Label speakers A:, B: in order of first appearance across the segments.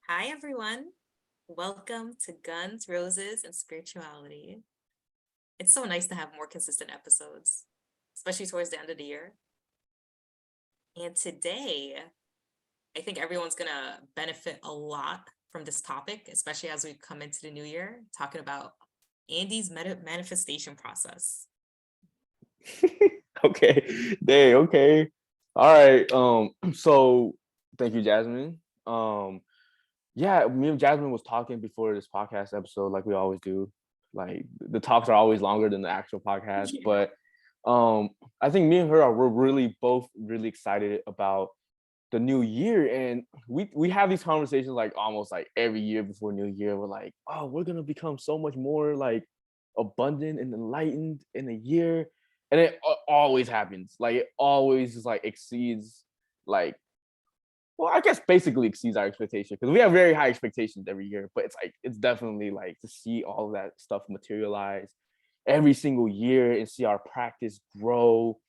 A: Hi, everyone. Welcome to Guns, Roses, and Spirituality. It's so nice to have more consistent episodes, especially towards the end of the year. And today, I think everyone's going to benefit a lot from this topic, especially as we come into the new year, talking about Andy's manifestation process.
B: Okay. Okay. All right. So thank you, Jasmine. Yeah, me and Jasmine was talking before this podcast episode, like we always do. Like the talks are always longer than the actual podcast.
A: Yeah.
B: But um I think me and her we're really both really excited about the new year. And we have these conversations like almost like every year before New Year. We're like, oh, we're gonna become so much more like abundant and enlightened in a year. And it always happens. Like it always is like exceeds like well, I guess basically exceeds our expectation because we have very high expectations every year, but it's definitely like to see all of that stuff materialize every single year and see our practice grow.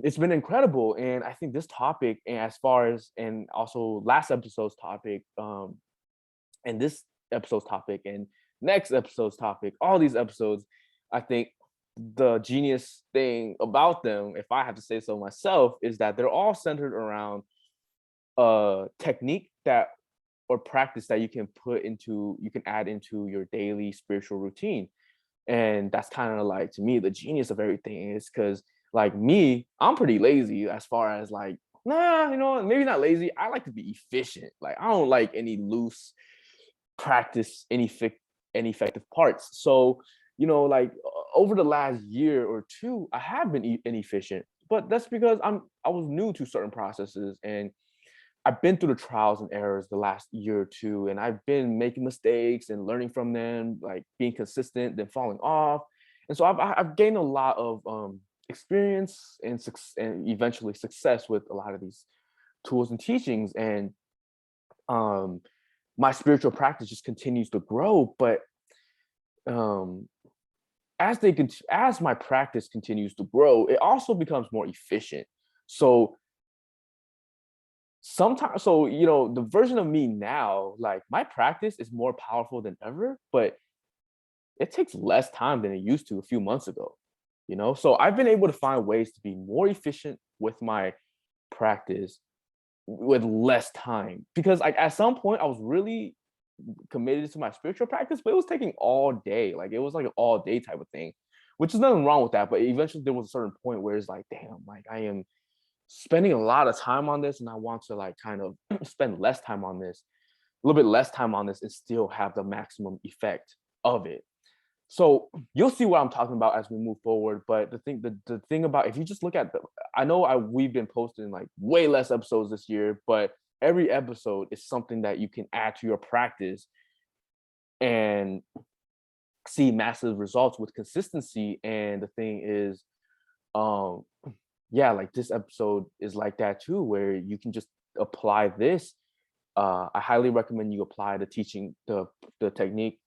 B: It's been incredible. And I think this topic, and as far as and also last episode's topic, and this episode's topic and next episode's topic, all these episodes, I think the genius thing about them, if I have to say so myself, is that they're all centered around a technique that or practice that you can add into your daily spiritual routine. And that's kind of like to me the genius of everything is because like me, I'm pretty lazy as far as like maybe not lazy. I like to be efficient. Like I don't like any loose practice, any effective parts. So like over the last year or two, I have been inefficient, but that's because I was new to certain processes, and I've been through the trials and errors the last year or two, and I've been making mistakes and learning from them, like being consistent, then falling off. And so I've gained a lot of experience and eventually success with a lot of these tools and teachings. And um, my spiritual practice just continues to grow. But um, as my practice continues to grow, it also becomes more efficient. So sometimes the version of me now, like my practice is more powerful than ever, but it takes less time than it used to a few months ago. So I've been able to find ways to be more efficient with my practice with less time, because like at some point I was really committed to my spiritual practice, but it was taking all day. Like it was like an all day type of thing, which is nothing wrong with that, but eventually there was a certain point where it's like, damn, like I am spending a lot of time on this, and I want to like kind of spend less time on this, a little bit less time on this, and still have the maximum effect of it. So you'll see what I'm talking about as we move forward. But the thing about, if you just look at I know we've been posting like way less episodes this year, but every episode is something that you can add to your practice and see massive results with consistency. And the thing is, um yeah, like this episode is like that too, where you can just apply this. I highly recommend you apply the teaching, the technique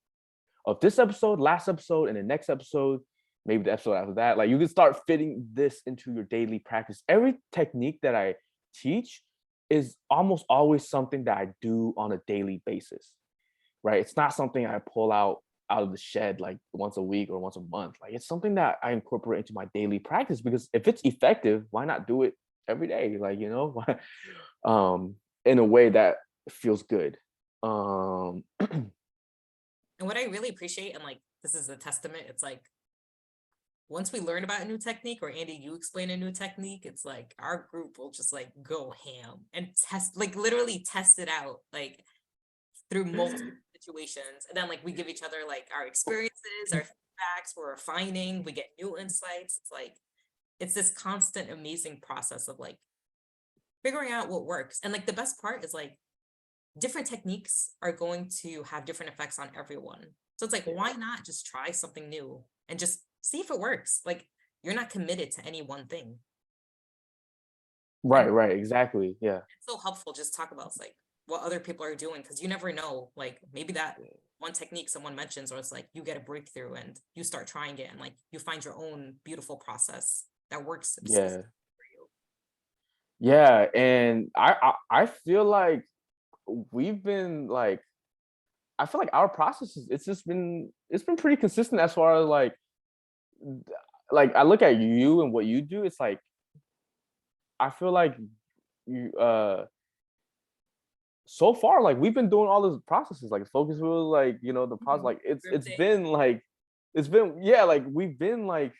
B: of this episode, last episode, and the next episode, maybe the episode after that. Like you can start fitting this into your daily practice. Every technique that I teach is almost always something that I do on a daily basis, right? It's not something I pull out of the shed like once a week or once a month. Like it's something that I incorporate into my daily practice, because if it's effective, why not do it every day? Like, um, in a way that feels good. Um,
A: And what I really appreciate, and like this is a testament, it's like once we learn about a new technique, or Andy, you explain a new technique, it's like our group will just like go ham and test, like literally test it out, like through multiple situations. And then like we give each other like our experiences, our feedbacks, we're refining, we get new insights. It's like it's this constant amazing process of like figuring out what works. And like the best part is like different techniques are going to have different effects on everyone. So it's like, why not just try something new and just see if it works? Like you're not committed to any one thing. And
B: right, exactly. Yeah.
A: it's so helpful just talk about like what other people are doing, because you never know, like maybe that one technique someone mentions, or it's like you get a breakthrough and you start trying it and like you find your own beautiful process that works specifically
B: Yeah.
A: for you.
B: Yeah. And I feel like we've been like, I feel like our processes, it's been pretty consistent as far as like I look at you and what you do, it's like I feel like you so far, like we've been doing all those processes, like focus wheel, like the process,
A: Mhm.
B: like
A: Group
B: it's
A: things.
B: been like it's been yeah, like we've been like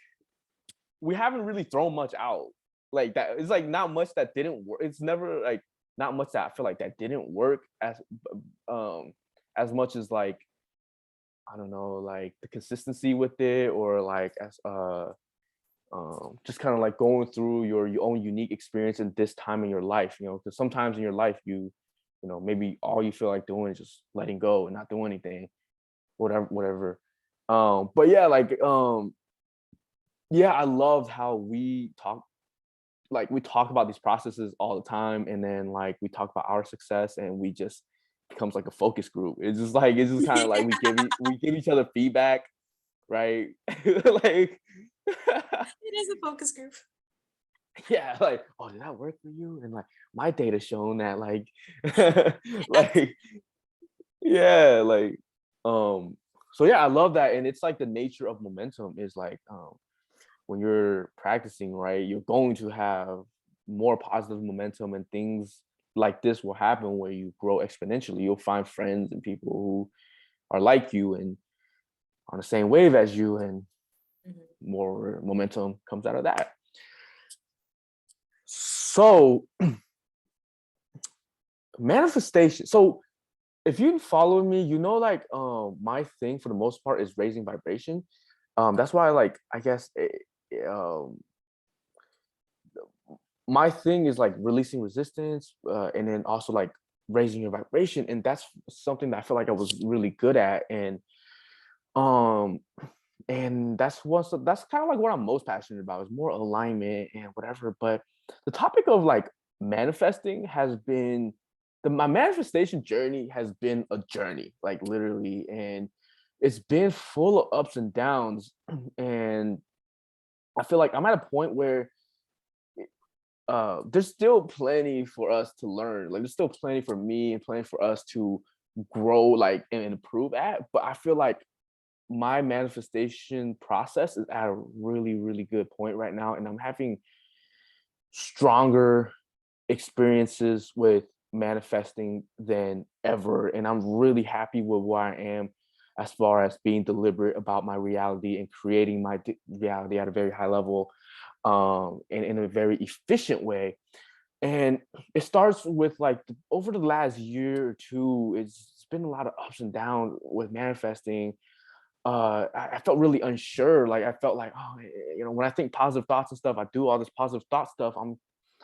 B: we haven't really thrown much out like that. It's like not much that didn't work. It's never like not much that I feel like that didn't work um as much as like I don't know, like the consistency with it or like as just kind of like going through your own unique experience in this time in your life, because sometimes in your life maybe all you feel like doing is just letting go and not doing anything, whatever. But yeah, like yeah, I loved how we talk about these processes all the time, and then like we talk about our success, and we just becomes like a focus group. It's just kind of like we give each other feedback, right? Like
A: It is a focus group.
B: yeah, like, oh, did that work for you? And like my data shown that like like yeah, like um so yeah, I love that. And it's like the nature of momentum is like when you're practicing, right, you're going to have more positive momentum and things like this will happen where you grow exponentially. You'll find friends and people who are like you and on the same wave as you, and
A: Mhm.
B: more momentum comes out of that. So manifestation. So if you follow me, like my thing for the most part is raising vibration. That's why like I guess my thing is like releasing resistance, and then also like raising your vibration, and that's something that I feel like I was really good at, um and that's kind of like what I'm most passionate about is more alignment and whatever. But the topic of like manifesting has been my manifestation journey has been a journey, like literally, and it's been full of ups and downs. And I feel like I'm at a point where there's still plenty for us to learn. Like there's still plenty for me and plenty for us to grow like and improve at. But I feel like my manifestation process is at a really, really good point right now. And I'm having stronger experiences with manifesting than ever. And I'm really happy with where I am as far as being deliberate about my reality and creating my reality at a very high level, and in a very efficient way. And it starts with like over the last year or two, it's been a lot of ups and downs with manifesting. I felt really unsure. Like I felt like, oh, when I think positive thoughts and stuff, I do all this positive thought stuff.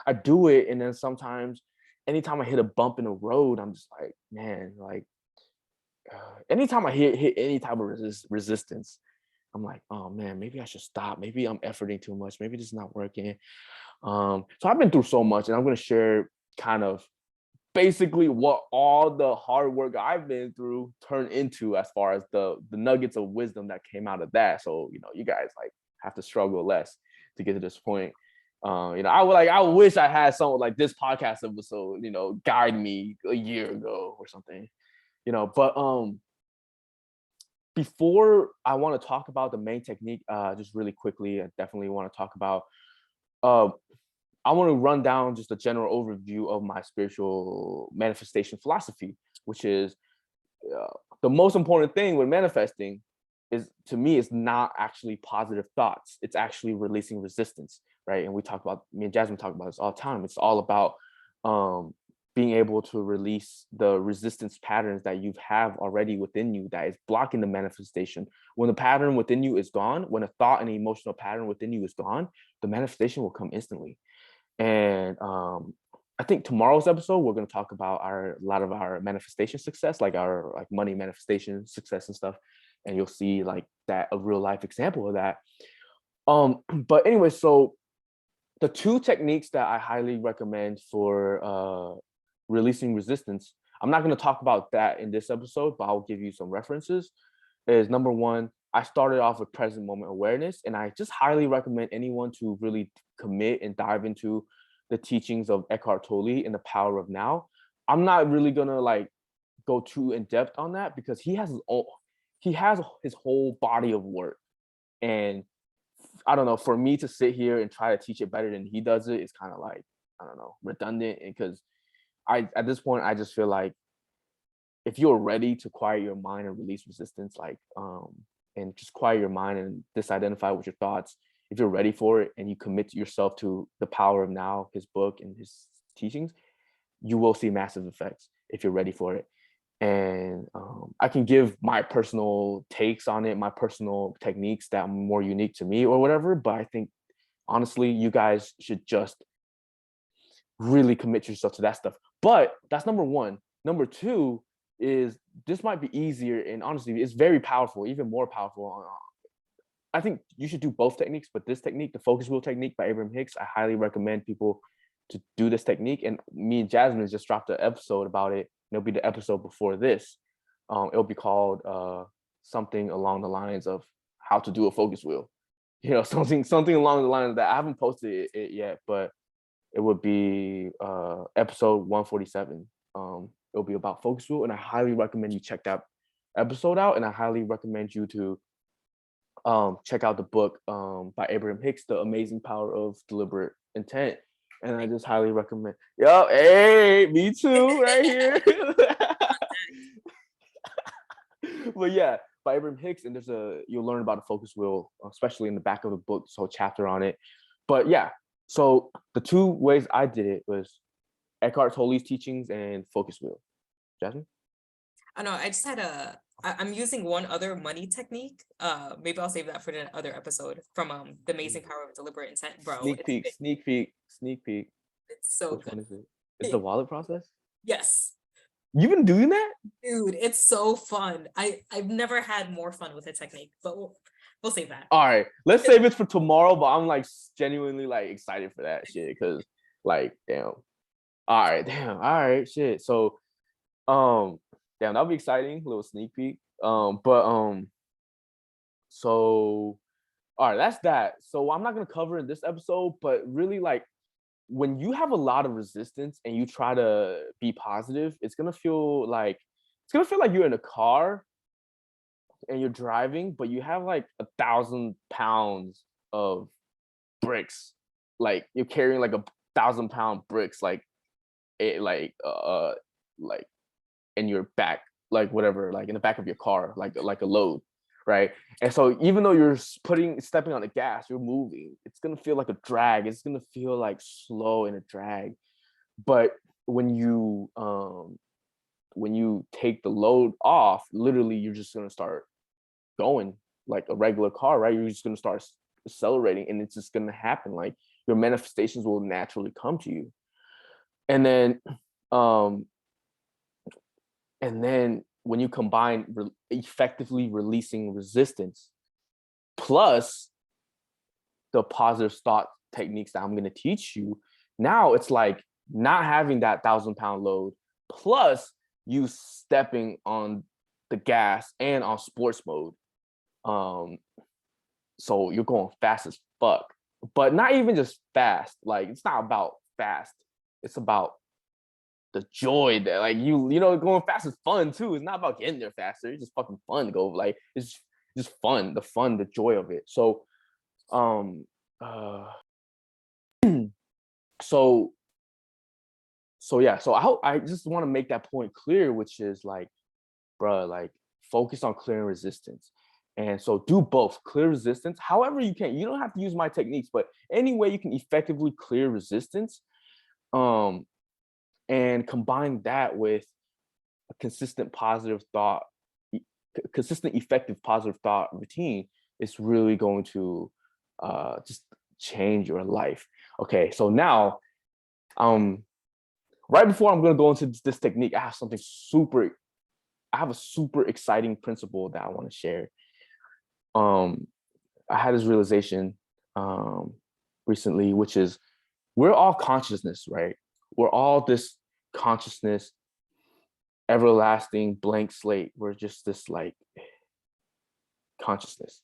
B: I do it, and then sometimes, anytime I hit a bump in the road, I'm just like, man, like anytime I hit any type of resistance, I'm like, oh man, maybe I should stop. Maybe I'm efforting too much. Maybe this is not working. So I've been through so much, and I'm gonna share kind of basically what all the hard work I've been through turned into as far as the nuggets of wisdom that came out of that. So you guys like have to struggle less to get to this point. I wish I had someone like this podcast episode, guide me a year ago or something. But before I want to talk about the main technique, just really quickly, I definitely want to talk about uh I want to run down just a general overview of my spiritual manifestation philosophy, which is uh, the most important thing when manifesting is to me is not actually positive thoughts. It's actually releasing resistance, right? And me and Jasmine talk about this all the time. It's all about um, being able to release the resistance patterns that you have already within you that is blocking the manifestation. When the pattern within you is gone, when a thought and emotional pattern within you is gone, the manifestation will come instantly. And I think tomorrow's episode we're going to talk about a lot of our manifestation success, like our like money manifestation success and stuff, and you'll see like that a real life example of that. But anyway, so the two techniques that I highly recommend for releasing resistance, I'm not going to talk about that in this episode, but I'll give you some references. Is number one, I started off with present moment awareness, and I just highly recommend anyone to really commit and dive into the teachings of Eckhart Tolle and the power of now. I'm not really gonna like go too in depth on that because he has his whole body of work. And I don't know, for me to sit here and try to teach it better than he does it is kind of like, I don't know, redundant. Because I at this point I just feel like if you're ready to quiet your mind and release resistance, like and just quiet your mind and disidentify with your thoughts, if you're ready for it and you commit yourself to the power of now, his book and his teachings, you will see massive effects if you're ready for it. And I can give my personal takes on it, my personal techniques that are more unique to me or whatever. But I think honestly, you guys should just really commit yourself to that stuff. But that's number one. Number two is this might be easier, and honestly, it's very powerful, even more powerful. I think you should do both techniques, but this technique, the focus wheel technique by Abraham Hicks, I highly recommend people to do this technique. And me and Jasmine just dropped an episode about it. It'll be the episode before this. It'll be called something along the lines of how to do a focus wheel. You know, something along the lines of that. I haven't posted it yet, but it would be episode 147. It'll be about focus wheel, and I highly recommend you check that episode out. And I highly recommend you to check out the book by Abraham Hicks, The Amazing Power of Deliberate Intent. And I just highly recommend. Yo, hey, me too, right here. But yeah, by Abraham Hicks, and you'll learn about a focus wheel, especially in the back of the book, this whole chapter on it. But yeah, so the two ways I did it was Eckhart Tolle's teachings and focus wheel. Jasmine?
A: I know I just had I'm using one other money technique. Maybe I'll save that for the other episode from The Amazing Power of Deliberate Intent. Bro,
B: Sneak peek, sneak peek, sneak peek.
A: it's so
B: Which
A: good.
B: one is it? It's the wallet process?
A: Yes.
B: You've been doing that?
A: Dude, it's so fun. I've never had more fun with a technique, but we'll save that.
B: All right, let's save it for tomorrow. But I'm like genuinely like excited for that shit because like damn. All right, damn. All right, shit. So damn, that'll be exciting. Little sneak peek. So all right, that's that. So I'm not gonna cover in this episode, but really like when you have a lot of resistance and you try to be positive, it's gonna feel like you're in a car and you're driving, but you have like 1,000 pounds of bricks. Like you're carrying like 1,000 pound bricks, like like in your back, like whatever, like in the back of your car, like a load, right? And so even though you're stepping on the gas, you're moving, it's gonna feel like a drag. It's gonna feel like slow and a drag. But when you take the load off, literally you're just gonna start going like a regular car, right? You're just gonna start accelerating, and it's just gonna happen. Like your manifestations will naturally come to you. And then um when you combine effectively releasing resistance plus the positive thought techniques that I'm going to teach you, now it's like not having that 1,000 pound load plus you stepping on the gas and on sports mode. So you're going fast as fuck, but not even just fast. Like it's not about fast. It's about the joy that like you know going fast is fun too. It's not about getting there faster. It's just fucking fun to go. Like it's just fun, the joy of it. So uh so yeah, so I just want to make that point clear, which is like, bruh, like focus on clearing resistance. And so do both, clear resistance however you can. You don't have to use my techniques, but any way you can effectively clear resistance, and combine that with a consistent effective positive thought routine is really going to just change your life. Okay, so now right before I'm going to go into this technique, I have a super exciting principle that I want to share. I had this realization recently, which is we're all consciousness, right? We're all this consciousness, everlasting blank slate. We're just this like consciousness.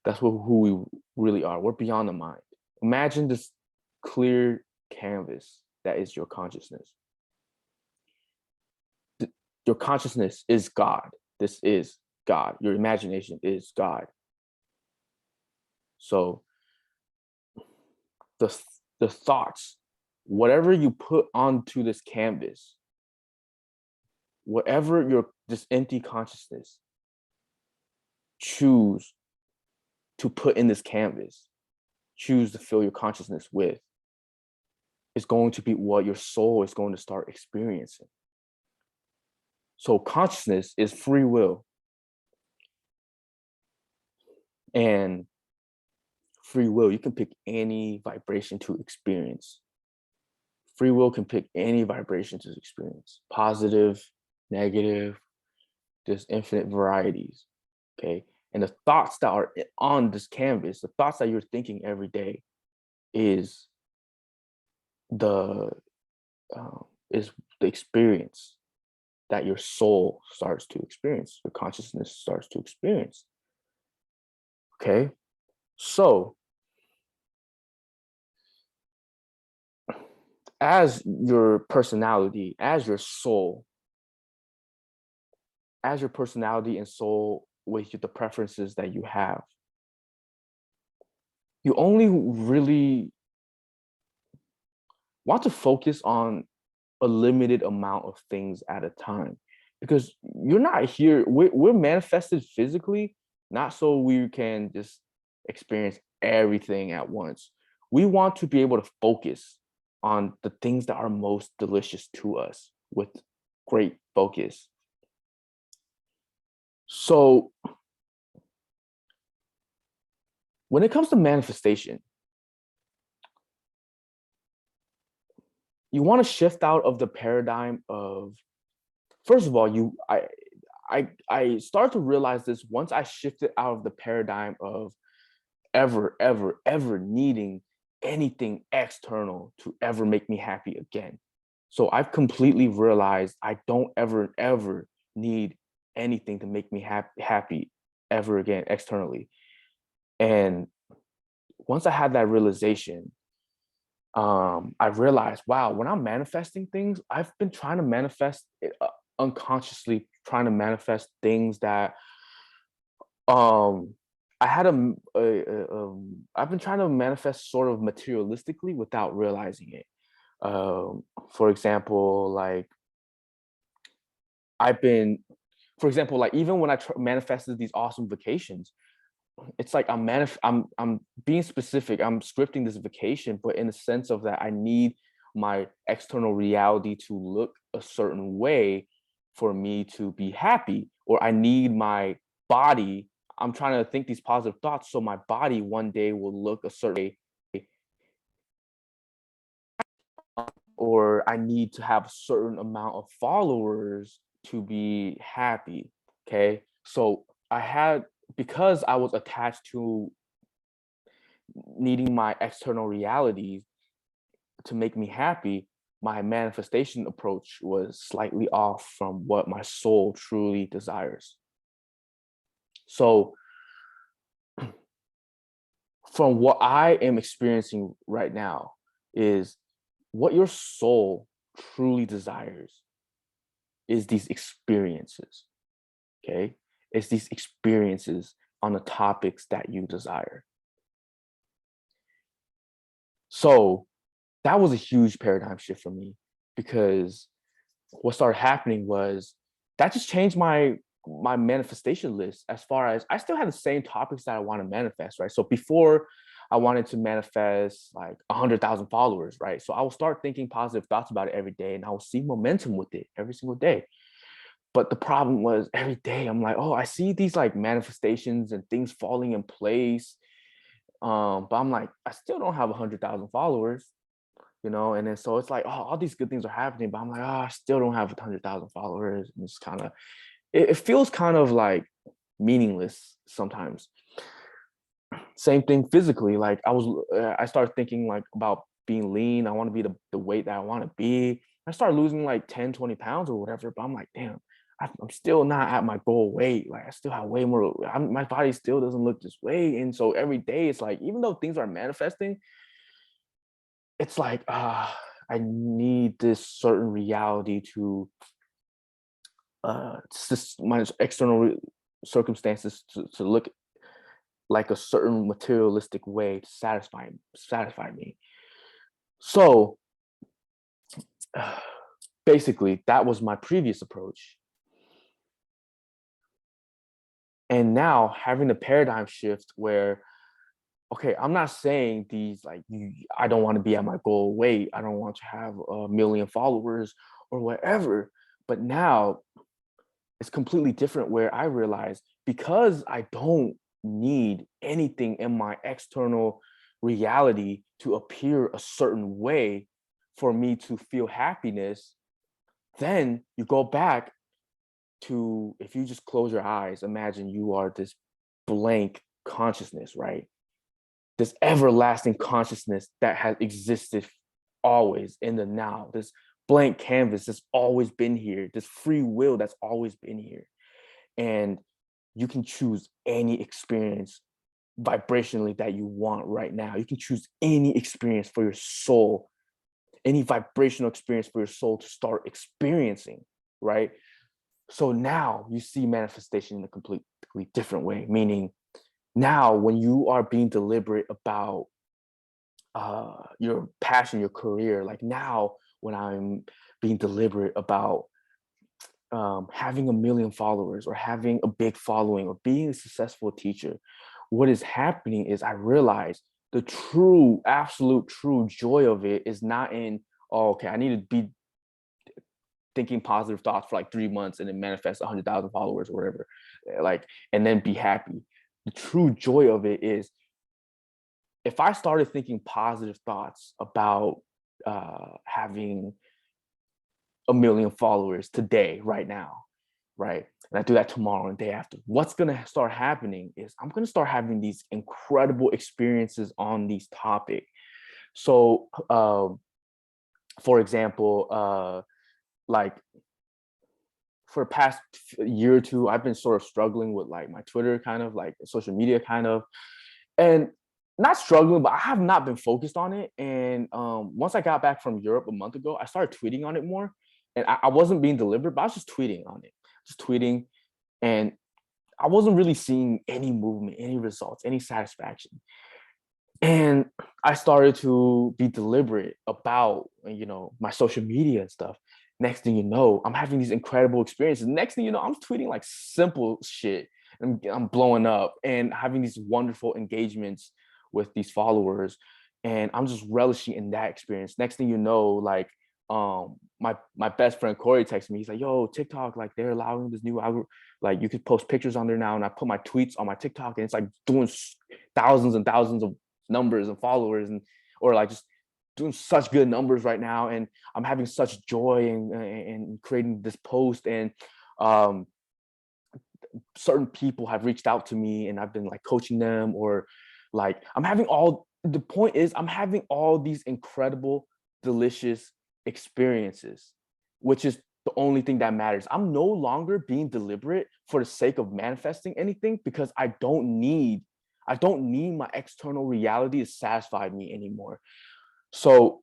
B: That's who we really are. We're beyond the mind. Imagine this clear canvas that is your consciousness. your consciousness is God. This is God. Your imagination is God. So the the thoughts, whatever you put onto this canvas, whatever your this empty consciousness choose to put in this canvas, choose to fill your consciousness with, is going to be what your soul is going to start experiencing. So consciousness is free will. And free will, you can pick any vibration to experience. Free will can pick any vibration to experience, positive, negative, there's infinite varieties, okay? And the thoughts that are on this canvas, the thoughts that you're thinking every day is the experience that your soul starts to experience, your consciousness starts to experience, okay? So as your personality, as your soul, as your personality and soul with the preferences that you have, you only really want to focus on a limited amount of things at a time, because you're not here, we're manifested physically, not so we can just experience everything at once. We want to be able to focus on the things that are most delicious to us with great focus. So when it comes to manifestation, you want to shift out of the paradigm of, first of all, I start to realize this once I shifted out of the paradigm of ever needing anything external to ever make me happy again. So I've completely realized I don't ever need anything to make me happy ever again externally. And once I had that realization, I realized, wow, when I'm manifesting things, I've been trying to manifest it, unconsciously trying to manifest things that I had I've been trying to manifest sort of materialistically without realizing it. For example, like I've been, for example, like even when I manifested these awesome vacations, it's like I'm being specific. I'm scripting this vacation, but in the sense of that I need my external reality to look a certain way for me to be happy, or I need my body. I'm trying to think these positive thoughts so my body one day will look a certain way, or I need to have a certain amount of followers to be happy. Okay. So I had, because I was attached to needing my external reality to make me happy, my manifestation approach was slightly off from what my soul truly desires. So from what I am experiencing right now is what your soul truly desires is these experiences, okay? It's these experiences on the topics that you desire. So that was a huge paradigm shift for me, because what started happening was that just changed my manifestation list. As far as I still have the same topics that I want to manifest, right? So before I wanted to manifest like 100,000 followers, right? So I will start thinking positive thoughts about it every day, and I will see momentum with it every single day. But the problem was every day I'm like, oh, I see these like manifestations and things falling in place. But I'm like, I still don't have 100,000 followers, you know? And then so it's like, oh, all these good things are happening, but I'm like, oh, I still don't have 100,000 followers. And it's kind of, it feels kind of like meaningless sometimes. Same thing physically. Like I started thinking like about being lean. I want to be the weight that I want to be. I started losing like 10, 20 pounds or whatever, but I'm like, damn, I'm still not at my goal weight. Like I still have way more, my body still doesn't look this way. And so every day it's like, even though things are manifesting, it's like, I need this certain reality to my external circumstances to look like a certain materialistic way to satisfy me. So basically, that was my previous approach. And now having a paradigm shift where, okay, I'm not saying these like I don't want to be at my goal weight. I don't want to have 1 million followers or whatever. But now it's completely different where I realize because I don't need anything in my external reality to appear a certain way for me to feel happiness, then you go back to, if you just close your eyes, imagine you are this blank consciousness, right? This everlasting consciousness that has existed always in the now, this blank canvas that's always been here, this free will that's always been here. And you can choose any experience vibrationally that you want right now. You can choose any experience for your soul, any vibrational experience for your soul to start experiencing, right? So now you see manifestation in a completely different way, meaning now when you are being deliberate about your passion, your career, like now when I'm being deliberate about having 1 million followers or having a big following or being a successful teacher, what is happening is I realize the true, absolute true joy of it is not in, oh, okay, I need to be thinking positive thoughts for like 3 months and then manifest 100,000 followers or whatever, like, and then be happy. The true joy of it is if I started thinking positive thoughts about having 1 million followers today, right now, right? And I do that tomorrow and the day after. What's gonna start happening is I'm gonna start having these incredible experiences on these topics. So, for example, like for the past year or two, I've been sort of struggling with like my Twitter, kind of like social media, kind of, and not struggling, but I have not been focused on it. And once I got back from Europe a month ago, I started tweeting on it more, and I wasn't being deliberate, but I was just tweeting on it, just tweeting, and I wasn't really seeing any movement, any results, any satisfaction. And I started to be deliberate about, my social media and stuff. Next thing you know, I'm having these incredible experiences. Next thing you know, I'm tweeting like simple shit and I'm blowing up and having these wonderful engagements with these followers. And I'm just relishing in that experience. Next thing you know, like my best friend Corey texted me. He's like, yo, TikTok, like they're allowing this new algorithm, like you could post pictures on there now. And I put my tweets on my TikTok and it's like doing thousands and thousands of numbers and followers, and or like just doing such good numbers right now. And I'm having such joy in creating this post. And certain people have reached out to me and I've been like coaching them, or like the point is I'm having all these incredible, delicious experiences, which is the only thing that matters. I'm no longer being deliberate for the sake of manifesting anything because I don't need my external reality to satisfy me anymore. So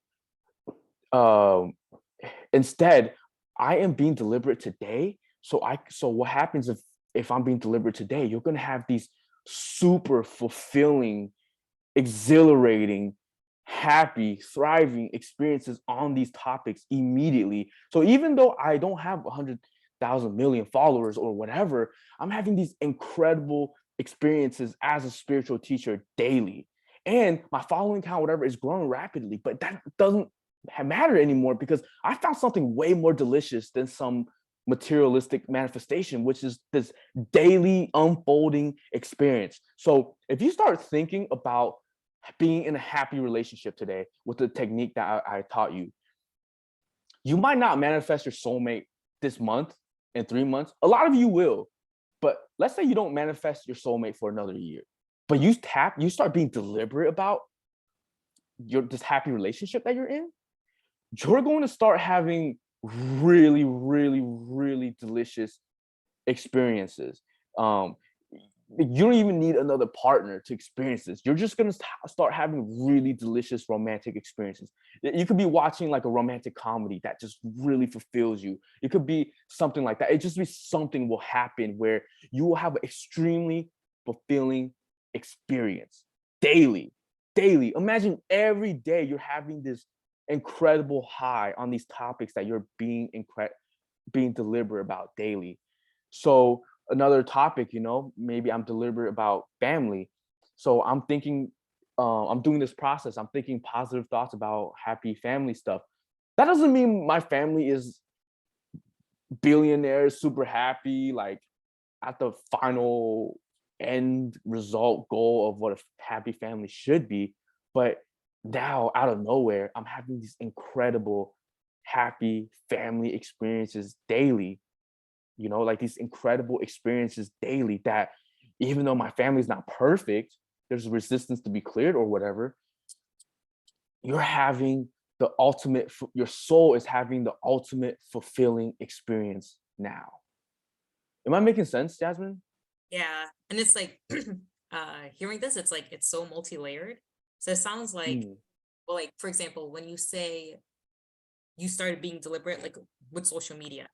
B: instead, I am being deliberate today. So what happens if I'm being deliberate today? You're gonna have these super fulfilling, exhilarating, happy, thriving experiences on these topics immediately. So even though I don't have 100,000 million followers or whatever, I'm having these incredible experiences as a spiritual teacher daily. And my following count, whatever, is growing rapidly, but that doesn't matter anymore because I found something way more delicious than some materialistic manifestation, which is this daily unfolding experience. So if you start thinking about being in a happy relationship today with the technique that I taught you, you might not manifest your soulmate this month, in 3 months. A lot of you will, but let's say you don't manifest your soulmate for another year, but you start being deliberate about this happy relationship that you're in. You're going to start having really, really, really delicious experiences. you don't even need another partner to experience this. You're just gonna start having really delicious romantic experiences. You could be watching like a romantic comedy that just really fulfills you. It could be something like that. It just be something will happen where you will have an extremely fulfilling experience daily. Daily. Imagine every day you're having this incredible high on these topics that you're being deliberate about daily. So another topic, maybe I'm deliberate about family. So I'm thinking, I'm doing this process. I'm thinking positive thoughts about happy family stuff. That doesn't mean my family is billionaires, super happy, like at the final end result goal of what a happy family should be. But now, out of nowhere, I'm having these incredible, happy family experiences daily, like these incredible experiences daily that even though my family's not perfect, there's resistance to be cleared or whatever, you're having the ultimate, your soul is having the ultimate fulfilling experience now. Am I making sense, Jasmine?
A: Yeah. And it's like hearing this, it's like it's so multi-layered. So it sounds like,
B: Mm,
A: well, like for example, when you say you started being deliberate, like with social media.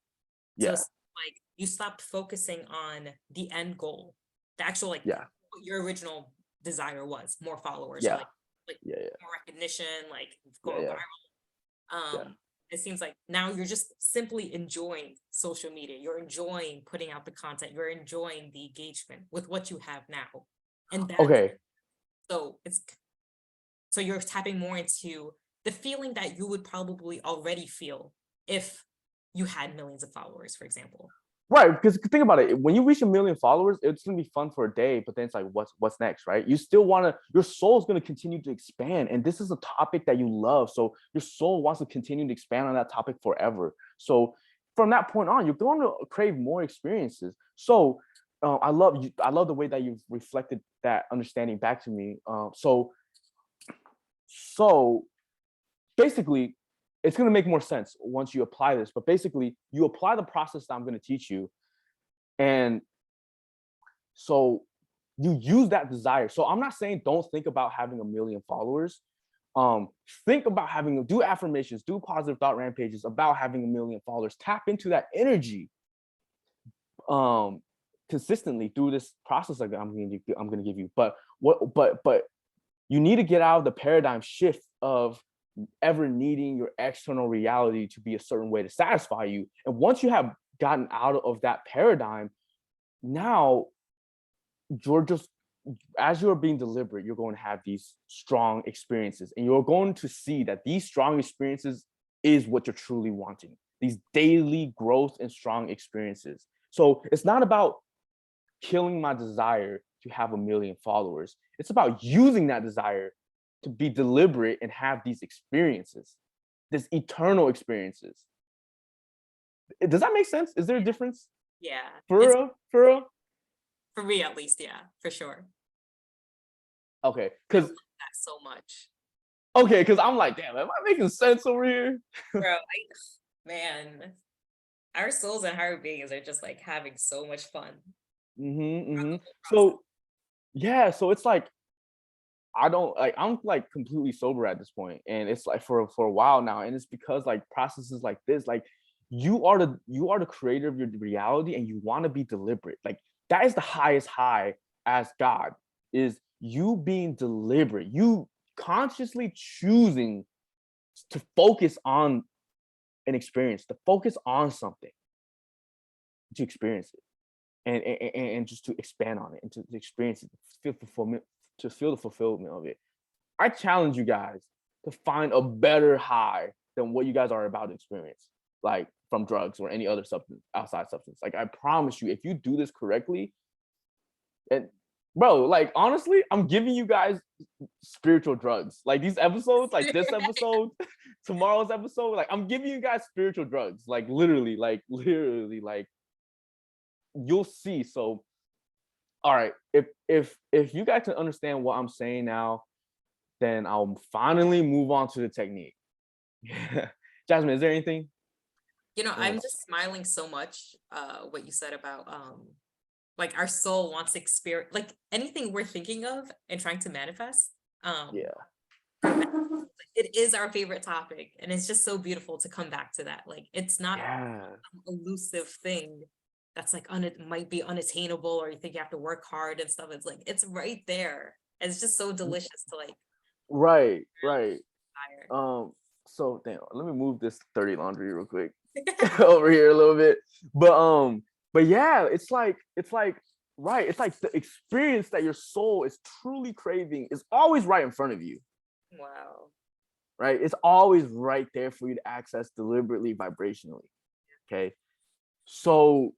A: So
B: yeah,
A: it's like you stopped focusing on the end goal, the actual like
B: yeah,
A: what your original desire was, more followers or
B: yeah,
A: like
B: yeah, yeah,
A: more recognition, like
B: yeah,
A: going
B: yeah,
A: viral.
B: yeah.
A: It seems like now you're just simply enjoying social media. You're enjoying putting out the content. You're enjoying the engagement with what you have now. And that's
B: Okay,
A: so it's so you're tapping more into the feeling that you would probably already feel if you had millions of followers, for example.
B: right, because think about it. When you reach 1 million followers, it's gonna be fun for a day, but then it's like, what's next, right? You still wanna, your soul is gonna continue to expand, and this is a topic that you love, so your soul wants to continue to expand on that topic forever. So from that point on, you're going to crave more experiences. So I love you. I love the way that you've reflected that understanding back to me. So basically, it's going to make more sense once you apply this. But basically, you apply the process that I'm going to teach you, and so you use that desire. So I'm not saying don't think about having 1 million followers. Think about do affirmations, do positive thought rampages about having 1 million followers. Tap into that energy um consistently through this process like I'm gonna give you. But you need to get out of the paradigm shift of ever needing your external reality to be a certain way to satisfy you. And once you have gotten out of that paradigm, now you're just, as you're being deliberate, you're going to have these strong experiences, and you're going to see that these strong experiences is what you're truly wanting, these daily growth and strong experiences. So it's not about killing my desire to have 1 million followers. It's about using that desire to be deliberate and have these experiences, these eternal experiences. Does that make sense? Is there a difference?
A: Yeah.
B: For
A: It's
B: real? For real?
A: for me at least, yeah, for sure.
B: Okay.
A: I love
B: Because
A: that so much.
B: I'm like, damn, am I making sense over here?
A: Bro, man, our souls and higher beings are just like having so much fun throughout the whole process.
B: So yeah, so it's like I don't like, I'm like completely sober at this point, and it's like for a while now, and it's because like processes like this, like you are the creator of your reality, and you want to be deliberate. Like that is the highest high as God, is you being deliberate, you consciously choosing to focus on an experience, to focus on something, to experience it, and just to expand on it, and to experience it, feel fulfillment, to feel the fulfillment of it. I challenge you guys to find a better high than what you guys are about to experience, like from drugs or any other substance, outside substance. Like I promise you, if you do this correctly, and bro, like honestly, I'm giving you guys spiritual drugs. Like these episodes, like this episode, tomorrow's episode, like I'm giving you guys spiritual drugs. Like literally, like you'll see. So, all right, if you guys can understand what I'm saying now, then I'll finally move on to the technique. Jasmine, is there anything?
A: You know,
B: You
A: I'm
B: wanna-
A: just smiling so much what you said about like our soul wants to experience, like anything we're thinking of and trying to manifest. Um,
B: Yeah.
A: or ma- it is our favorite topic, and it's just so beautiful to come back to that. Like it's not
B: Yeah.
A: some elusive thing that's like might be unattainable, or you think you have to work hard and stuff. It's like it's right there. And it's just so delicious to like
B: Right. Right.
A: fire.
B: Um, so damn, let me move this 30 laundry real quick over here a little bit. But yeah, it's like right, it's like the experience that your soul is truly craving is always right in front of you,
A: Wow.
B: right? It's always right there for you to access deliberately vibrationally. Okay. So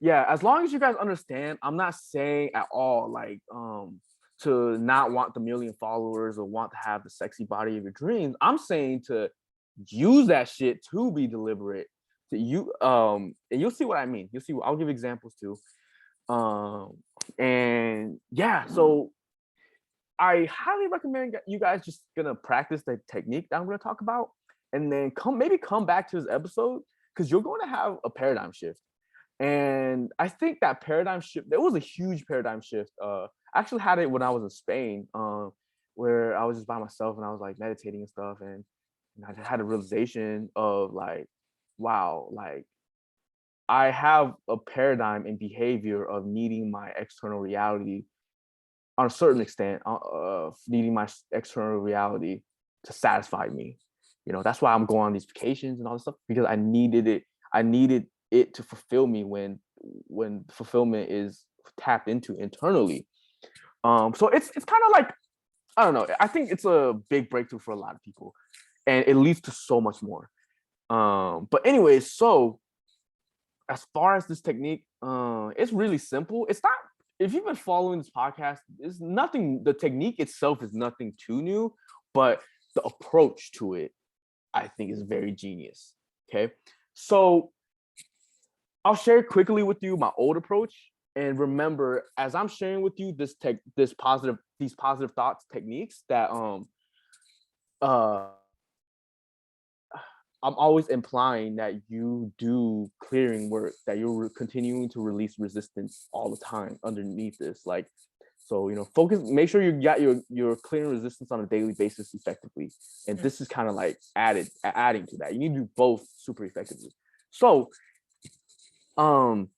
B: yeah, as long as you guys understand, I'm not saying at all like to not want the million followers or want to have the sexy body of your dreams. I'm saying to use that shit to be deliberate, to you and you'll see what I mean. You'll see, I'll give examples too. um and yeah, so I highly recommend you guys just gonna practice the technique that I'm gonna talk about, and then come back to this episode, because you're going to have a paradigm shift. And I think that paradigm shift, there was a huge paradigm shift. I actually had it when I was in Spain, where I was just by myself and I was like meditating and stuff. And I just had a realization of like, wow, like I have a paradigm and behavior of needing my external reality on a certain extent, needing my external reality to satisfy me. You know, that's why I'm going on these vacations and all this stuff, because I needed it. I needed it to fulfill me when fulfillment is tapped into internally. So it's kind of like, I don't know. I think it's a big breakthrough for a lot of people, and it leads to so much more. But anyways, so as far as this technique, it's really simple. It's not, if you've been following this podcast, it's nothing, the technique itself is nothing too new, but the approach to it, I think, is very genius. Okay. So I'll share quickly with you my old approach. And remember, as I'm sharing with you these positive thoughts techniques that uh I'm always implying that you do clearing work, that you're continuing to release resistance all the time underneath this. Like, so focus. Make sure you got your clearing resistance on a daily basis effectively, and
A: Mm,
B: this is kind of like adding to that. You need to do both super effectively. So, um,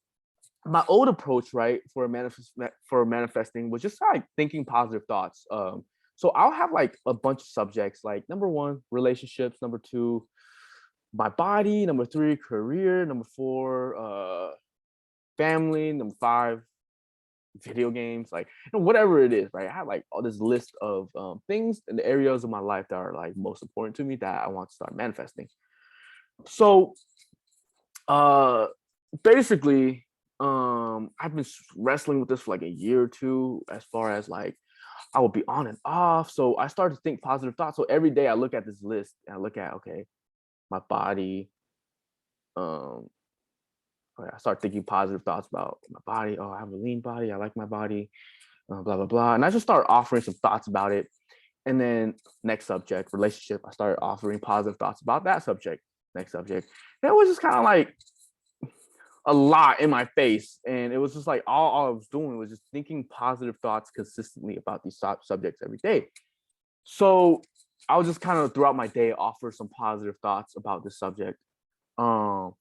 B: my old approach, right, for manifesting was just like thinking positive thoughts. So I'll have like a bunch of subjects, like number one, relationships, number two, my body, number three, career, number four, family, number five, video games, like whatever it is, right? I have like all this list of things in the areas of my life that are like most important to me that I want to start manifesting. So uh basically, I've been wrestling with this for like a year or two, as far as like I will be on and off. So I started to think positive thoughts. So every day I look at this list and I look at, okay, my body, um I start thinking positive thoughts about my body. Oh, I have a lean body. I like my body. Blah blah blah. And I just start offering some thoughts about it. And then next subject, relationship. I started offering positive thoughts about that subject. Next subject. And it was just kind of like a lot in my face, and it was just like all I was doing was just thinking positive thoughts consistently about these subjects every day. So I was just kind of throughout my day offer some positive thoughts about this subject. And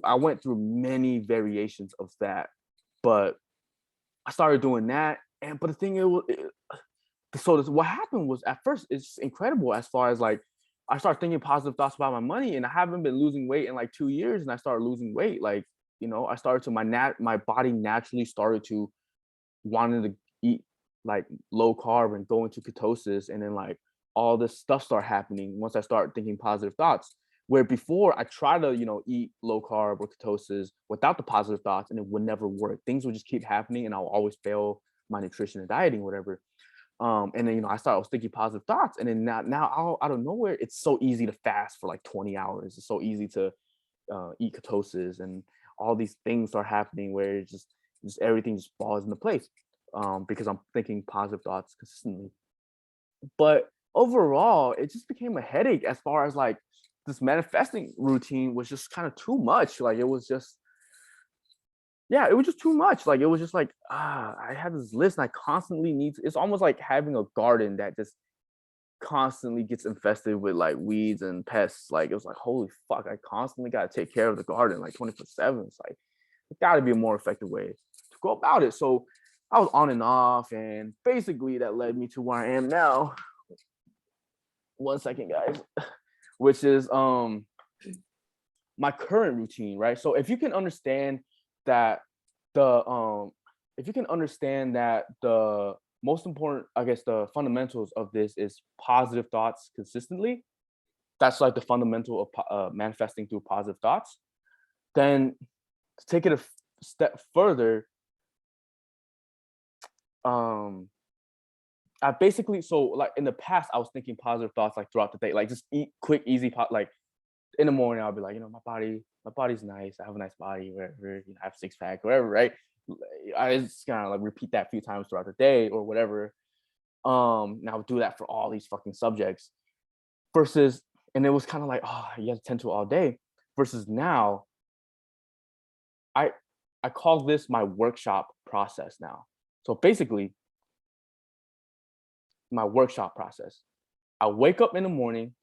B: I went through many variations of that, but I started doing that. And but the thing what happened was, at first it's incredible, as far as like I started thinking positive thoughts about my money, and I haven't been losing weight in like 2 years, and I started losing weight. Like, I started to my body naturally started to wanting to eat like low carb and go into ketosis, and then like all this stuff start happening once I start thinking positive thoughts. Where before I try to eat low carb or ketosis without the positive thoughts, and it would never work. Things would just keep happening, and I'll always fail my nutrition and dieting, whatever. And then I was thinking positive thoughts, and then now out of nowhere, it's so easy to fast for like 20 hours. It's so easy to eat ketosis, and all these things are happening where it's just everything just falls into place, because I'm thinking positive thoughts consistently. But overall, it just became a headache, as far as like this manifesting routine was just kind of too much. Like, it was just yeah, it was just too much. Like it was just like I had this list and I constantly need to, it's almost like having a garden that just constantly gets infested with like weeds and pests. Like it was like, holy fuck, I constantly gotta take care of the garden like 24/7. It's like it gotta be a more effective way to go about it. So I was on and off, and basically that led me to where I am now. 1 second, guys. Which is my current routine, right? So if you can understand that the if you can understand that the most important, I guess, the fundamentals of this is positive thoughts consistently. That's like the fundamental of manifesting through positive thoughts. Then to take it a step further, um, I basically, so like in the past, I was thinking positive thoughts like throughout the day, like just eat quick, easy, like in the morning, I'll be like, my body's nice. I have a nice body, whatever. I have 6 pack, whatever, right? I just kind of like repeat that a few times throughout the day or whatever. And I would do that for all these fucking subjects. Versus, and it was kind of like, oh, you have to tend to all day. Versus now, I I call this my workshop process now. So basically, my workshop process. I wake up in the morning.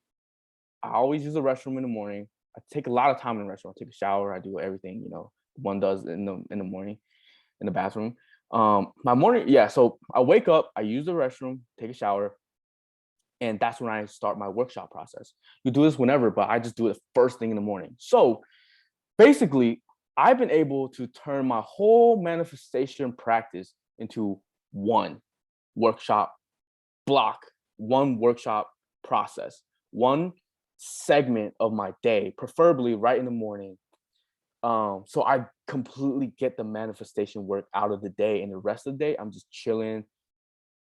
B: I always use the restroom in the morning. I take a lot of time in the restroom. I take a shower. I do everything, one does in the morning in the bathroom. My morning, yeah. So I wake up, I use the restroom, take a shower, and that's when I start my workshop process. You do this whenever, but I just do it first thing in the morning. So basically, I've been able to turn my whole manifestation practice into one workshop block, one workshop process, one segment of my day, preferably right in the morning. So I completely get the manifestation work out of the day, and the rest of the day I'm just chilling,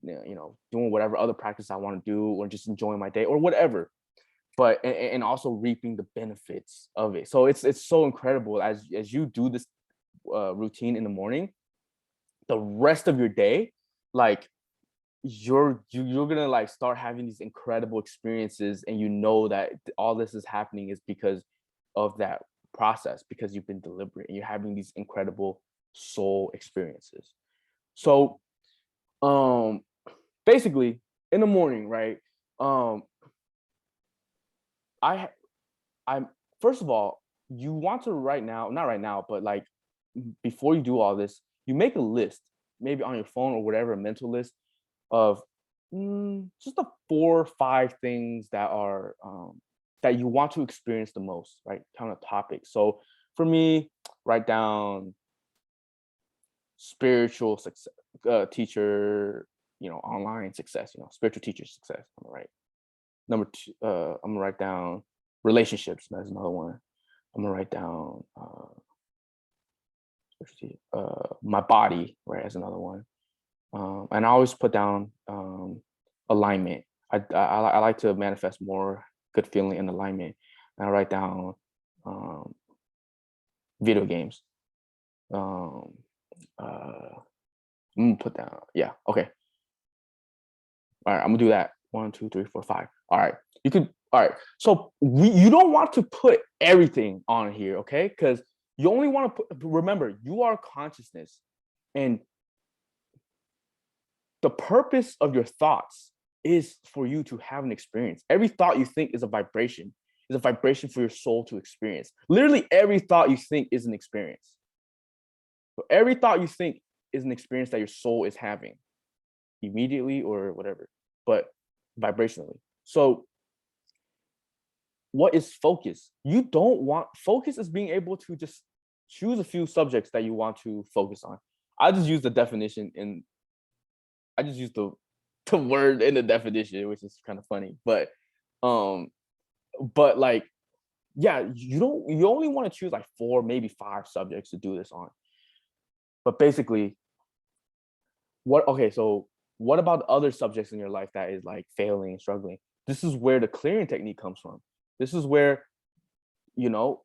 B: doing whatever other practice I want to do, or just enjoying my day or whatever. But and also reaping the benefits of it. So it's so incredible as you do this routine in the morning, the rest of your day, like you're gonna like start having these incredible experiences, and you know that all this is happening is because of that process, because you've been deliberate and you're having these incredible soul experiences. So um basically in the morning, right? um I I'm first of all, you want to right now, not right now, but like before you do all this, you make a list, maybe on your phone or whatever, a mental list of just the 4 or 5 things that are that you want to experience the most, right? Kind of topics. So for me, write down spiritual success, teacher, online success, spiritual teacher success. I'm gonna write number two. I'm gonna write down relationships. That's another one. I'm gonna write down my body, right? As another one. And I always put down alignment. I like to manifest more good feeling and alignment. And I write down um, video games. Um, I'm gonna put down, yeah, okay. All right, I'm gonna do that. 1, 2, 3, 4, 5. All right, you could. All right, so you don't want to put everything on here, okay? Because you only want to put. Remember, you are consciousness, and the purpose of your thoughts is for you to have an experience. Every thought you think is a vibration for your soul to experience. Literally, every thought you think is an experience. So every thought you think is an experience that your soul is having immediately or whatever, but vibrationally. So what is focus? You don't want focus is being able to just choose a few subjects that you want to focus on. I just use the definition in I just used the word in the definition, which is kind of funny. Um, but like, yeah, you only want to choose like 4, maybe 5 subjects to do this on. But basically, so what about other subjects in your life that is like failing and struggling? This is where the clearing technique comes from. This is where, you're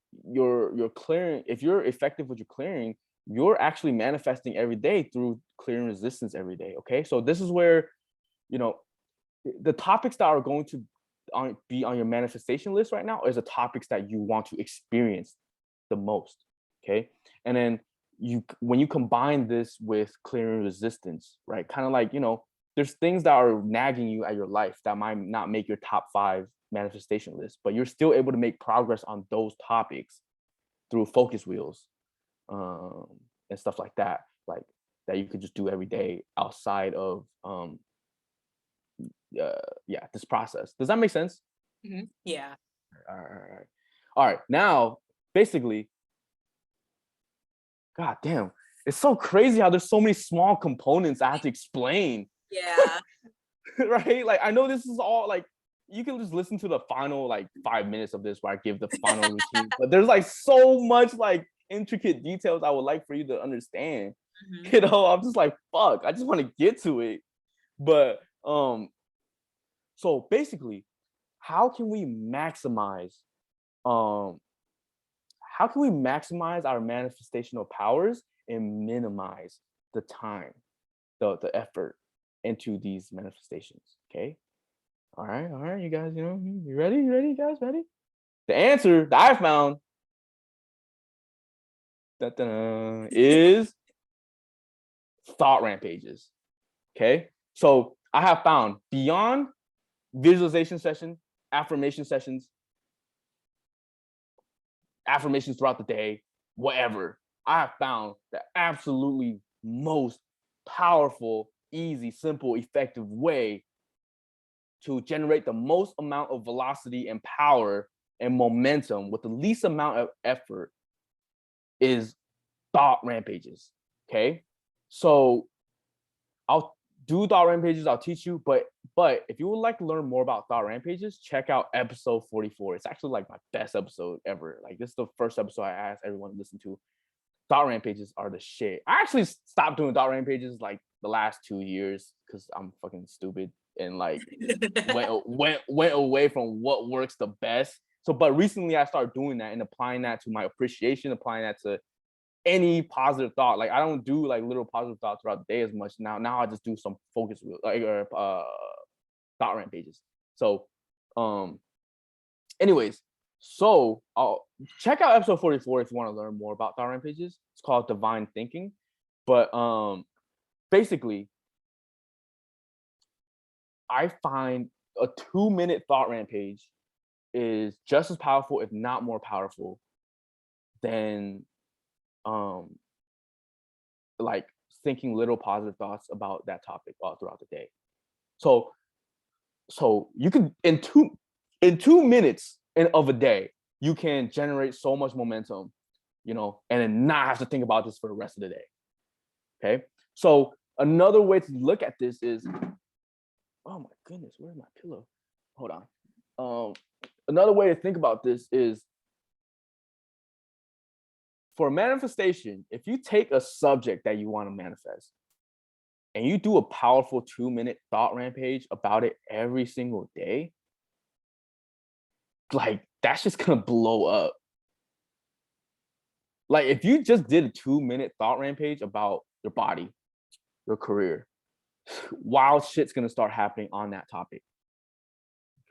B: clearing. If you're effective with your clearing, you're actually manifesting every day through clearing resistance every day. Okay. So this is where, you know, the topics that are going to be on your manifestation list right now is the topics that you want to experience the most. Okay. And then when you combine this with clearing resistance, right? Kind of like, there's things that are nagging you at your life that might not make your top 5 manifestation list, but you're still able to make progress on those topics through focus wheels, and stuff like that, like that you could just do every day outside of this process. Does that make sense?
A: Yeah.
B: All right. Now, basically, God damn, it's so crazy how there's so many small components I have to explain.
A: Yeah.
B: Right? Like, I know this is all like, you can just listen to the final like 5 minutes of this where I give the final routine, but there's like so much like intricate details I would like for you to understand. I'm just like, fuck, I just want to get to it. But so basically, how can we maximize our manifestational powers and minimize the time, the effort into these manifestations? Okay. All right, you guys, you ready? You guys ready? The answer that I found is thought rampages. Okay. So I have found beyond visualization session, affirmations throughout the day, whatever, I have found the absolutely most powerful, easy, simple, effective way to generate the most amount of velocity and power and momentum with the least amount of effort is thought rampages. Okay. So I'll do thought rampages, I'll teach you, but if you would like to learn more about thought rampages, check out episode 44. It's actually like my best episode ever. Like, this is the first episode I asked everyone to listen to. Thought rampages are the shit. I actually stopped doing thought rampages like the last 2 years because I'm fucking stupid and like went away from what works the best. So, but recently I started doing that and applying that to my appreciation, applying that to any positive thought. Like, I don't do like little positive thoughts throughout the day as much now. I just do some focus wheel, like thought rampages. So, anyways, so I'll check out episode 44 if you want to learn more about thought rampages. It's called Divine Thinking. But basically, I find a 2-minute thought rampage is just as powerful, if not more powerful, than like thinking little positive thoughts about that topic all throughout the day. So you can in 2 minutes of a day, you can generate so much momentum, and then not have to think about this for the rest of the day. Okay. So another way to look at this is, oh my goodness, where's my pillow? Hold on. Another way to think about this is, for manifestation, if you take a subject that you want to manifest and you do a powerful 2-minute thought rampage about it every single day, like, that's just gonna blow up. Like, if you just did a 2-minute thought rampage about your body, your career, wild shit's gonna start happening on that topic.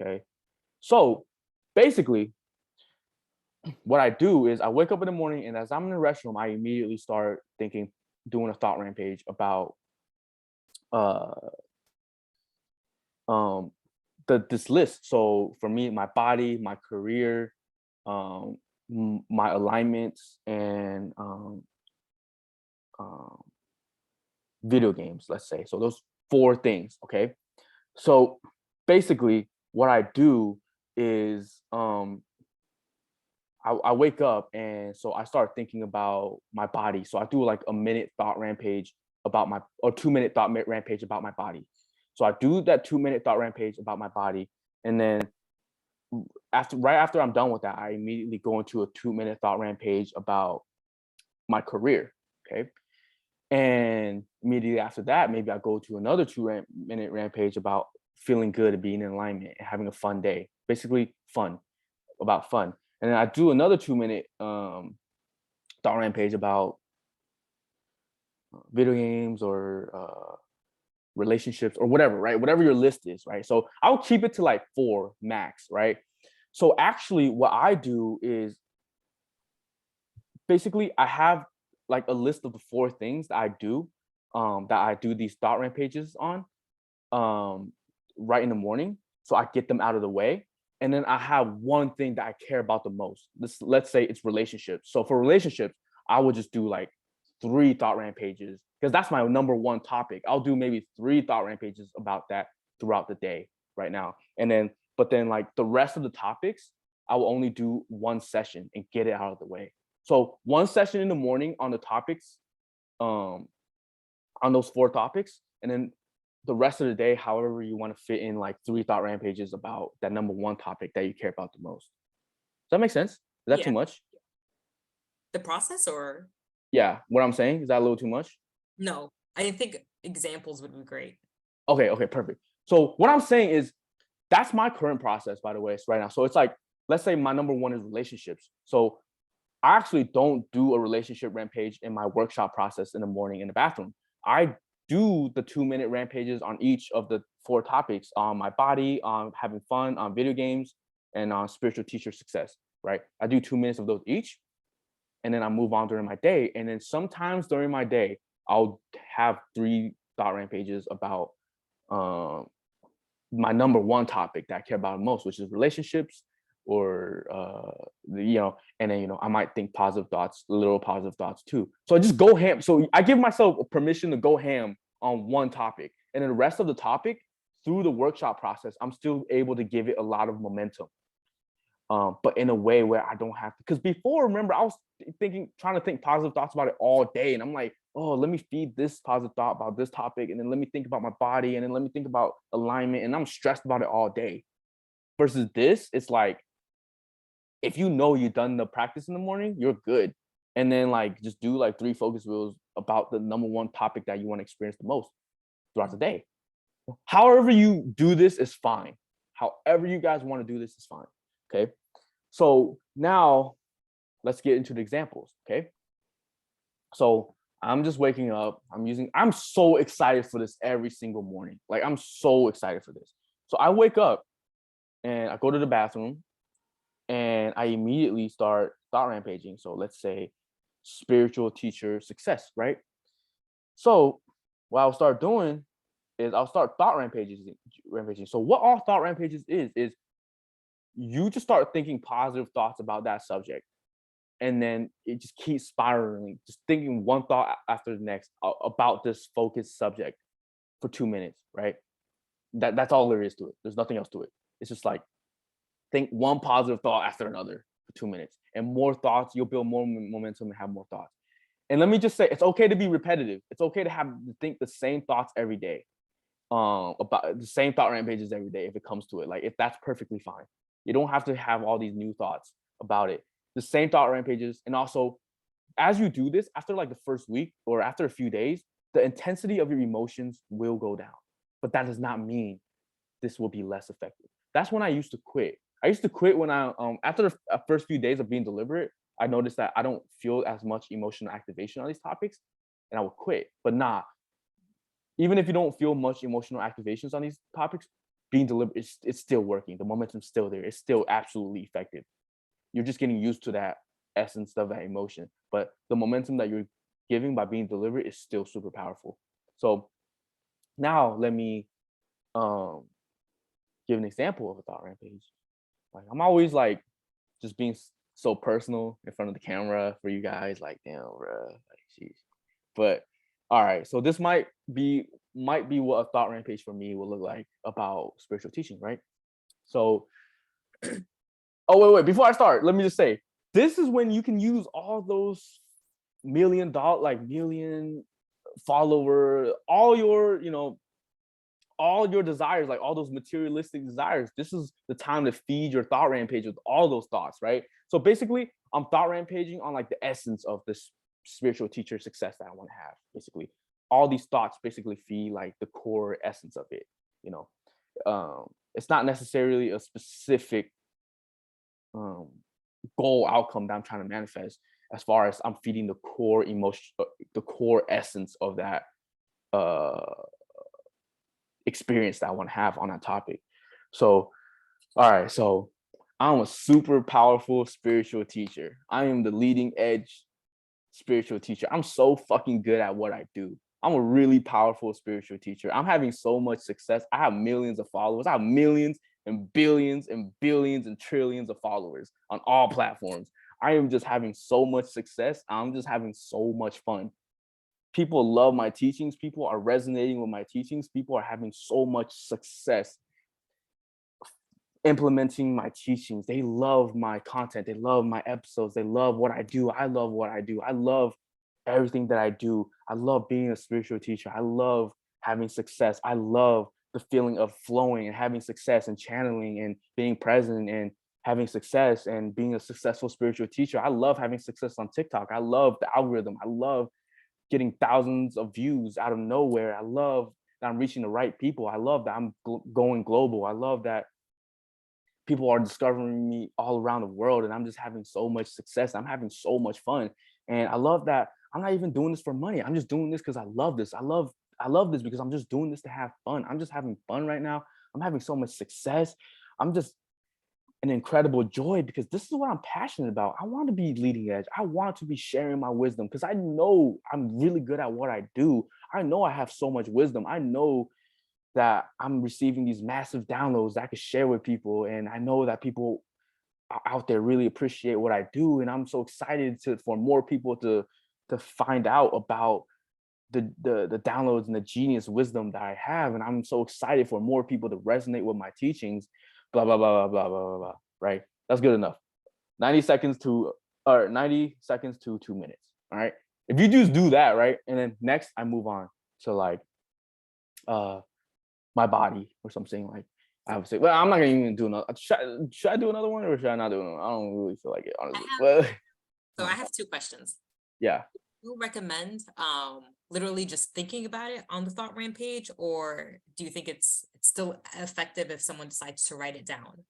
B: Okay. So basically, what I do is I wake up in the morning, and as I'm in the restroom, I immediately start doing a thought rampage about this list. So for me, my body, my career, my alignments, and video games, let's say. So those 4 things. Okay. So basically what I do is I wake up, and so I start thinking about my body. So I do like a minute thought rampage about or 2-minute thought rampage about my body. So I do that 2-minute thought rampage about my body, and then right after I'm done with that, I immediately go into a 2-minute thought rampage about my career. Okay. And immediately after that, maybe I go to another 2-minute rampage about feeling good and being in alignment and having a fun day. Basically about fun. And then I do another 2-minute thought rampage about video games or relationships or whatever, right? Whatever your list is, right? So I'll keep it to like 4 max, right? So actually what I do is, basically I have like a list of the 4 things that I do these thought rampages on right in the morning. So I get them out of the way. And then I have one thing that I care about the most. Let's say it's relationships. So for relationships, I would just do like 3 thought rampages because that's my number one topic. I'll do maybe 3 thought rampages about that throughout the day right now. But then like the rest of the topics, I will only do 1 session and get it out of the way. So 1 session in the morning on the topics, on those 4 topics, and then the rest of the day, however you want to fit in like 3 thought rampages about that number 1 topic that you care about the most. Does that make sense? Is that
A: Yeah.
B: too much?
A: The process, or
B: Yeah, what I'm saying, is that a little too much?
A: no? I think examples would be great.
B: Okay, perfect. So what I'm saying is that's my current process, by the way, right now. So it's like, let's say my number 1 is relationships. So I actually don't do a relationship rampage in my workshop process in the morning in the bathroom. I do the 2-minute rampages on each of the 4 topics on my body, on having fun, on video games, and on spiritual teacher success, right? I do 2 minutes of those each, and then I move on during my day. And then sometimes during my day, I'll have 3 thought rampages about my number 1 topic that I care about most, which is relationships, or and then I might think positive thoughts, little positive thoughts too. So I just go ham. So I give myself permission to go ham on 1 topic, and then the rest of the topic through the workshop process, I'm still able to give it a lot of momentum. But in a way where I don't have to, because before, remember, I was trying to think positive thoughts about it all day. And I'm like, oh, let me feed this positive thought about this topic. And then let me think about my body. And then let me think about alignment. And I'm stressed about it all day. Versus this, it's like, if you've done the practice in the morning, you're good. And then like, just do like 3 focus wheels about the number 1 topic that you want to experience the most throughout the day. However you do this is fine. However you guys want to do this is fine. Okay. So now let's get into the examples. Okay. So I'm just waking up. I'm so excited for this every single morning. Like, I'm so excited for this. So I wake up and I go to the bathroom and I immediately start thought rampaging. So let's say spiritual teacher success, right? So what I'll start doing is I'll start thought rampaging. So what all thought rampages is you just start thinking positive thoughts about that subject. And then it just keeps spiraling, just thinking one thought after the next about this focused subject for 2 minutes, right? That's all there is to it. There's nothing else to it. It's just like, think one positive thought after another for 2 minutes, and more thoughts, you'll build more momentum and have more thoughts. And let me just say, it's okay to be repetitive. It's okay to think the same thoughts every day, about the same thought rampages every day if it comes to it. Like, if that's perfectly fine. You don't have to have all these new thoughts about it. The same thought rampages. And also, as you do this, after like the first week or after a few days, the intensity of your emotions will go down. But that does not mean this will be less effective. That's when I used to quit. I used to quit when after the first few days of being deliberate, I noticed that I don't feel as much emotional activation on these topics, and I would quit. But nah, even if you don't feel much emotional activations on these topics, being deliberate, it's still working. The momentum's still there. It's still absolutely effective. You're just getting used to that essence of that emotion. But the momentum that you're giving by being deliberate is still super powerful. So now let me give an example of a thought rampage. Like, I'm always like just being so personal in front of the camera for you guys. Like, damn, bro. Like, jeez. But all right, so this might be what a thought rampage for me will look like about spiritual teaching, right? So, oh wait, before I start, let me just say, this is when you can use all those million follower, all your, all your desires, like all those materialistic desires. This is the time to feed your thought rampage with all those thoughts, right? So basically, I'm thought rampaging on like the essence of this spiritual teacher success that I want to have. Basically, all these thoughts basically feed like the core essence of it. It's not necessarily a specific goal outcome that I'm trying to manifest, as far as I'm feeding the core emotion, the core essence of that experience that I want to have on that topic. So, all right, so I'm a super powerful spiritual teacher. I am the leading edge spiritual teacher. I'm so fucking good at what I do. I'm a really powerful spiritual teacher. I'm having so much success. I have millions of followers. I have millions and billions and billions and trillions of followers on all platforms. I am just having so much success. I'm just having so much fun. People love my teachings. People are resonating with my teachings. People are having so much success implementing my teachings. They love my content. They love my episodes. They love what I do. I love what I do. I love everything that I do. I love being a spiritual teacher. I love having success. I love the feeling of flowing and having success and channeling and being present and having success and being a successful spiritual teacher. I love having success on TikTok. I love the algorithm. I love getting thousands of views out of nowhere. I love that I'm reaching the right people. I love that I'm going global. I love that people are discovering me all around the world and I'm just having so much success. I'm having so much fun. And I love that I'm not even doing this for money. I'm just doing this because I love this. I love this because I'm just doing this to have fun. I'm just having fun right now. I'm having so much success. I'm just an incredible joy because this is what I'm passionate about. I want to be leading edge. I want to be sharing my wisdom because I know I'm really good at what I do. I know I have so much wisdom. I know that I'm receiving these massive downloads that I can share with people. And I know that people out there really appreciate what I do. And I'm so excited for more people to find out about the downloads and the genius wisdom that I have. And I'm so excited for more people to resonate with my teachings, blah, blah, blah, blah, blah, blah, blah, right? That's good enough. 90 seconds to 2 minutes. All right. If you just do that, right? And then next I move on to like my body or something. Like I would say, well, I'm not gonna even do another. Should I do another one or should I not do another one? I don't really feel like it, honestly.
A: So I have two questions.
B: Yeah.
A: Do you recommend literally just thinking about it on the thought rampage, or do you think it's still effective if someone decides to write it down?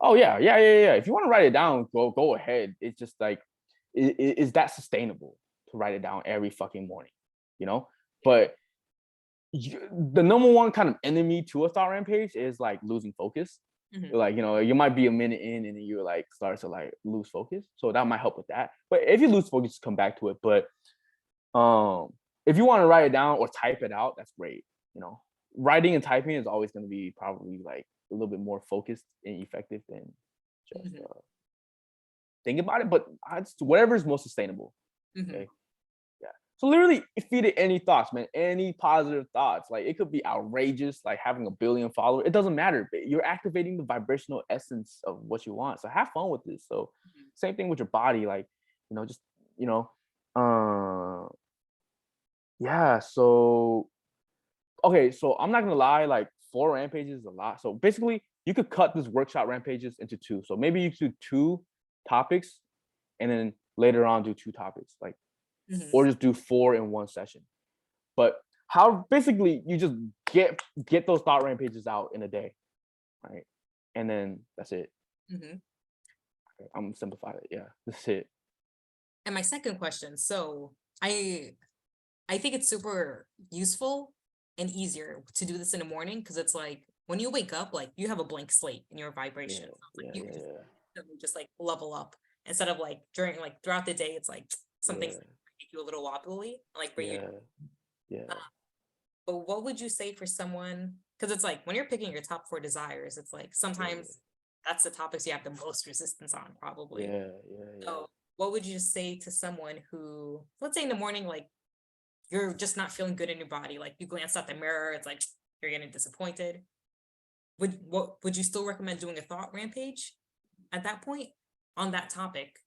B: Oh yeah. If you want to write it down, go ahead. It's just like, is that sustainable to write it down every fucking morning? You know, but the number one kind of enemy to a thought rampage is like losing focus.
A: Mhm.
B: Like, you know, you might be a minute in and then you're like start to like lose focus. So that might help with that. But if you lose focus, just come back to it. But if you want to write it down or type it out, that's great. You know, writing and typing is always going to be probably like a little bit more focused and effective than just
A: Mhm.
B: thinking about it. But whatever is most sustainable.
A: Mhm.
B: Okay. Yeah. So literally feed it any thoughts, man. Any positive thoughts. Like it could be outrageous, like having a billion followers. It doesn't matter. You're activating the vibrational essence of what you want. So have fun with this. So
A: Mhm.
B: same thing with your body. Like, you know, just, you know, yeah. So okay, so I'm not gonna lie, like 4 rampages is a lot. So basically you could cut this workshop rampages into 2. So maybe you do 2 topics and then later on do 2 topics. Like,
A: Mhm.
B: or just do 4 in one session. But how basically you just get those thought rampages out in a day, right? And then that's it.
A: Mhm.
B: I'm simplified it. Yeah, that's it.
A: And my second question, so I think it's super useful and easier to do this in the morning because it's like when you wake up, like you have a blank slate in your
B: Yeah,
A: vibration. So it's like
B: yeah,
A: you can
B: yeah,
A: just
B: yeah,
A: instantly just like level up instead of like during like throughout the day, it's like some things
B: yeah,
A: make you a little wobbly, like where you.
B: yeah, yeah,
A: But what would you say for someone? Because it's like when you're picking your top four desires, it's like
B: yeah,
A: sometimes that's the topics you have the most resistance on, probably.
B: yeah, yeah, yeah.
A: So, what would you say to someone who, let's say in the morning, like you're just not feeling good in your body, like you glance at the mirror, it's like you're getting disappointed. Would you still recommend doing a thought rampage at that point on that topic,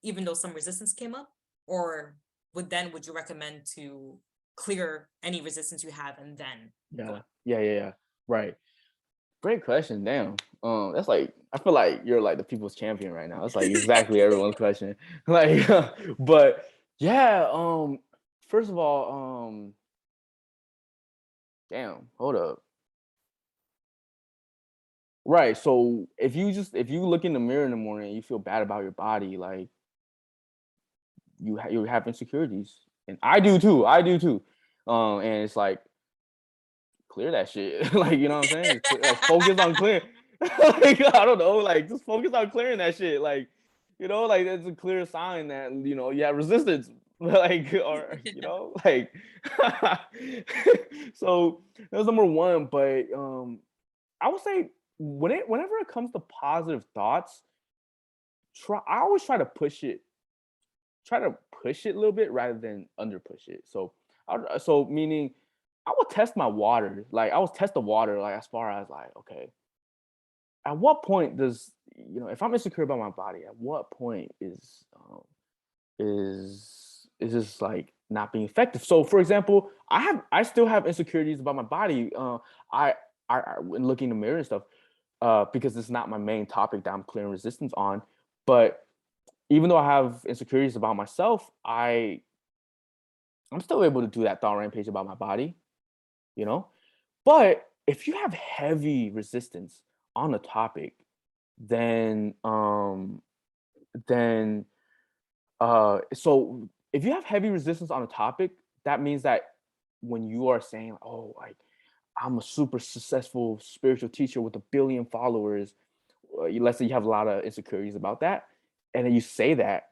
A: even though some resistance came up, or would you recommend to clear any resistance you have and then go?
B: Yeah. Right. Great question. Damn. That's like I feel like you're like the people's champion right now. That's like exactly everyone's question. Like, but yeah. First of all, damn. Hold up. Right. So if you look in the mirror in the morning and you feel bad about your body, like you have insecurities, and I do too. I do too. And it's like clear that shit. Like, you know what I'm saying? Like focus on clear. Like, I don't know, like just focus on clearing that shit. Like, you know, like it's a clear sign that you have resistance, like, or like. So that was number one. But I would say whenever it comes to positive thoughts, I always try to push it a little bit rather than under push it. So so meaning I would test my water. Like I would test the water, like as far as like, okay, at what point does if I'm insecure about my body, at what point is this like not being effective? So for example, I still have insecurities about my body. When looking in the mirror and stuff, because it's not my main topic that I'm clearing resistance on. But even though I have insecurities about myself, I'm still able to do that thought rampage about my body, you know? But if you have heavy resistance on a topic, then then so if you have heavy resistance on a topic, that means that when you are saying, oh, like I'm a super successful spiritual teacher with 1 billion followers, let's say you have a lot of insecurities about that, and then you say that,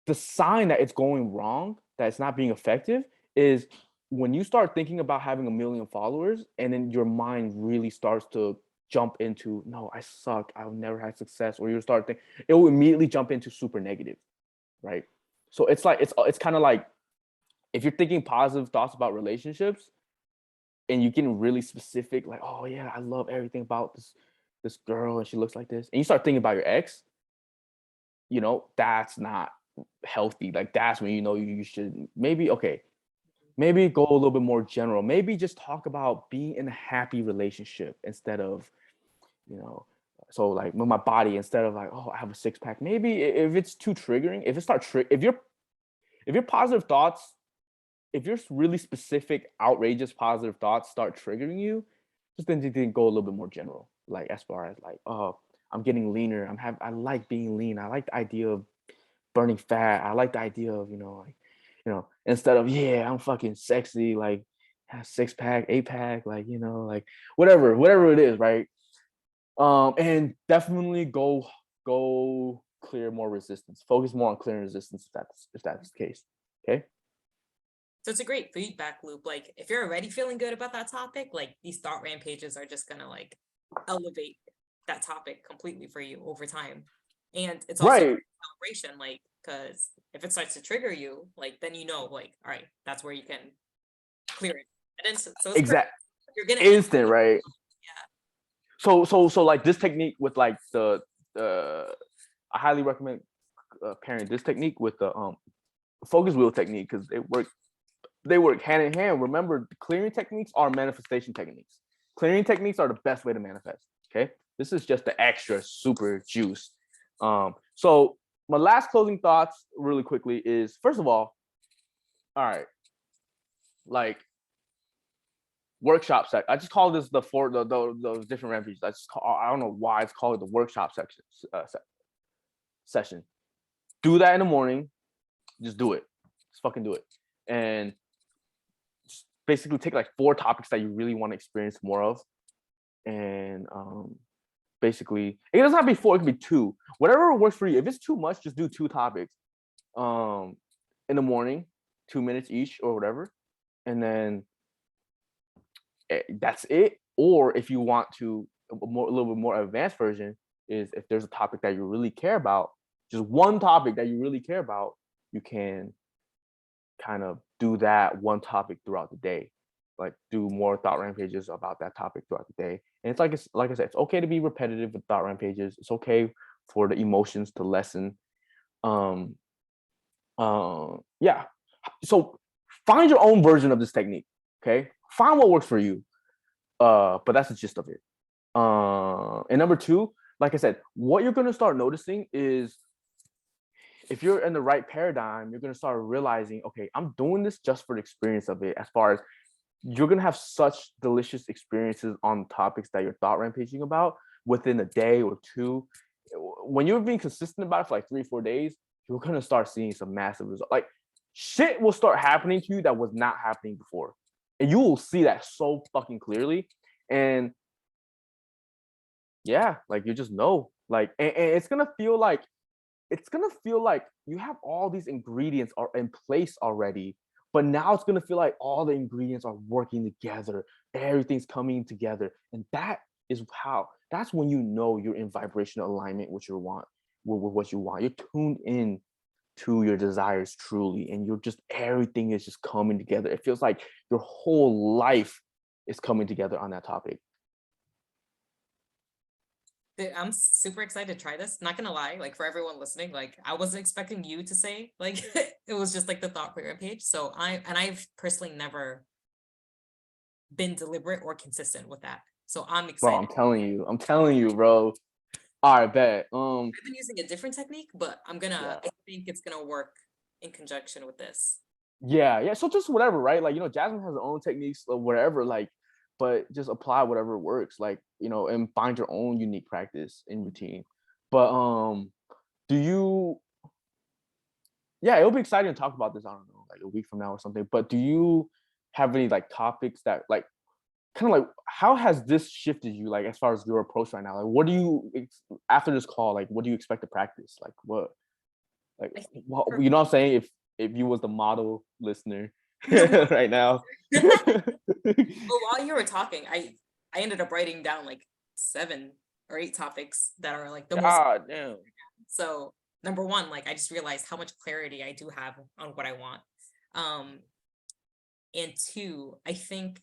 B: the sign that it's going wrong, that it's not being effective, is when you start thinking about having 1 million followers, and then your mind really starts to jump into, no, I suck, I'll never have success, or you start thinking, it will immediately jump into super negative, right? So it's like it's kind of like if you're thinking positive thoughts about relationships, and you're getting really specific, like, oh yeah, I love everything about this girl, and she looks like this, and you start thinking about your ex, that's not healthy. Like that's when you should maybe go a little bit more general. Maybe just talk about being in a happy relationship instead of, you know, so like with my body, instead of like, oh, I have a six pack. Maybe if it's too triggering, if your positive thoughts, if your really specific, outrageous positive thoughts start triggering you, just then you can go a little bit more general. Like as far as like, oh, I'm getting leaner. I like being lean. I like the idea of burning fat. I like the idea of, like, instead of, yeah, I'm fucking sexy, like have 6 pack, 8 pack, like, like whatever it is, right? And definitely go clear more resistance. Focus more on clearing resistance if that's the case. Okay.
A: So it's a great feedback loop. Like if you're already feeling good about that topic, like these thought rampages are just gonna like elevate that topic completely for you over time. And it's also
B: Right.
A: celebration, like, because if it starts to trigger you, like then like, all right, that's where you can clear it. And then so it's perfect.
B: Exact
A: You're gonna
B: instant, right?
A: yeah.
B: So like this technique with like I highly recommend pairing this technique with the focus wheel technique, because they work hand in hand. Remember, clearing techniques are manifestation techniques. Clearing techniques are the best way to manifest. Okay, this is just the extra super juice. So my last closing thoughts, really quickly, is first of all right, like workshop I just call this the different rampages. I don't know why it's called the workshop section session. Do that in the morning. Just do it. Just fucking do it. And basically take like 4 topics that you really want to experience more of, and basically it doesn't have to be 4, it could be 2, whatever works for you. If it's too much, just do 2 topics in the morning, 2 minutes each or whatever, and then that's it. Or if you want to a little bit more advanced version, is if there's a topic that you really care about, just one topic that you really care about, you can kind of do that one topic throughout the day, like do more thought rampages about that topic throughout the day. And it's like I said, it's okay to be repetitive with thought rampages. It's okay for the emotions to lessen. um yeah, so find your own version of this technique. Okay, find what works for you. But that's the gist of it. And number 2, like I said, what you're going to start noticing is, if you're in the right paradigm, you're going to start realizing, okay, I'm doing this just for the experience of it. As far as you're going to have such delicious experiences on topics that you're thought rampaging about within a day or 2. When you're being consistent about it for like 3-4 days, you're going to start seeing some massive results. Like shit will start happening to you that was not happening before. And you will see that so fucking clearly. And yeah, like you just know, like, and it's going to feel like it's gonna feel like you have all these ingredients are in place already, but now it's gonna feel like all the ingredients are working together, everything's coming together, and that's when you know you're in vibrational alignment with your want with what you want. You're tuned in to your desires truly, and you're just everything is just coming together. It feels like your whole life is coming together on that topic.
A: I'm super excited to try this. Not gonna lie, like for everyone listening, like I wasn't expecting you to say like it was just like the thought prayer page. So I've personally never been deliberate or consistent with that. So I'm
B: Bro,
A: excited.
B: I'm telling you, bro. All right, bet.
A: I've been using a different technique, but
B: Yeah.
A: I think it's gonna work in conjunction with this.
B: Yeah. So just whatever, right? Like, Jasmine has her own techniques or whatever, like, but just apply whatever works, like, and find your own unique practice and routine. But do you yeah, it'll be exciting to talk about this, I don't know, like a week from now or something. But do you have any like topics that like kind of like how has this shifted you like as far as your approach right now? Like what do you after this call, like what do you expect to practice? Like what like
A: I think
B: what
A: for
B: you know what I'm saying? If you was the model listener
A: the
B: right now.
A: well, while you were talking, I ended up writing down like 7 or 8 topics that are like the most.
B: God damn.
A: So number one, like I just realized how much clarity I do have on what I want. Um, and two, I think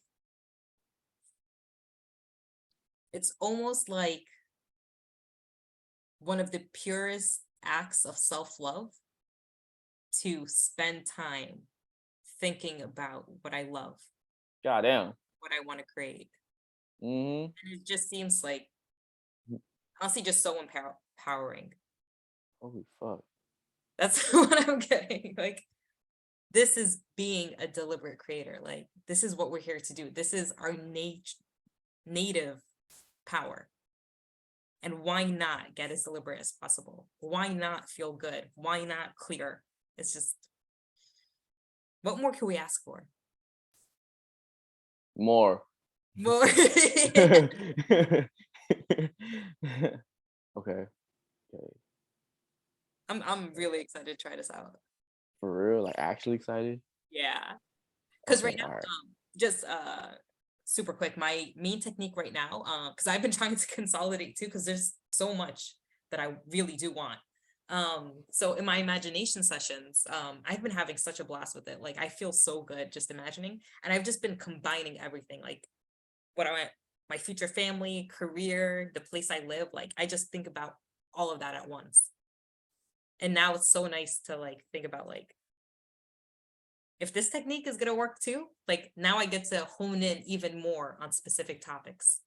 A: it's almost like one of the purest acts of self-love to spend time thinking about what I love,
B: God damn.
A: what I want to create.
B: Hmm.
A: And it just seems like honestly just so empowering.
B: Holy fuck.
A: That's what I'm getting. Like this is being a deliberate creator. Like this is what we're here to do. This is our native power. And why not get as deliberate as possible? Why not feel good? Why not clear? It's just, what more can we ask for?
B: More.
A: More.
B: Okay. Okay.
A: I'm really excited to try this out.
B: For real? Like actually excited?
A: Yeah. Because
B: Okay,
A: right now,
B: all right.
A: just super quick, my main technique right now, because I've been trying to consolidate too, because there's so much that I really do want. So in my imagination sessions, I've been having such a blast with it. Like I feel so good just imagining, and I've just been combining everything, like what I want, my future family, career, the place I live. Like I just think about all of that at once. And now it's so nice to like think about like if this technique is going to work too, like now I get to hone in even more on specific topics.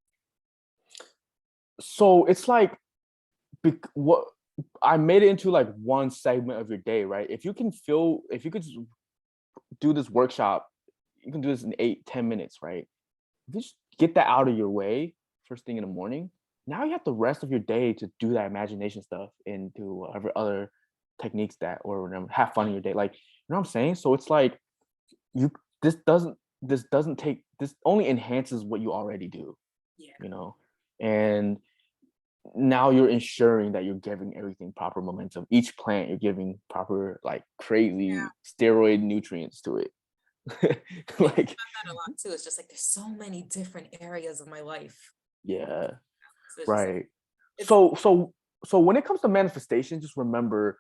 B: So it's like what I made it into like one segment of your day, right? If you could just do this workshop, you can do this in 8-10 minutes, right? If you just get that out of your way first thing in the morning, now you have the rest of your day to do that imagination stuff and do whatever other techniques that or whatever, have fun in your day. Like, you know what I'm saying? So it's like you this doesn't take this only enhances what you already do,
A: Yeah.
B: you know? And now you're ensuring that you're giving everything proper momentum. Each plant you're giving proper like crazy steroid nutrients to it.
A: I think
B: Like
A: about that a lot too. It's just like there's so many different areas of my life.
B: yeah,
A: So it's just
B: right.
A: it's
B: So when it comes to manifestation, just remember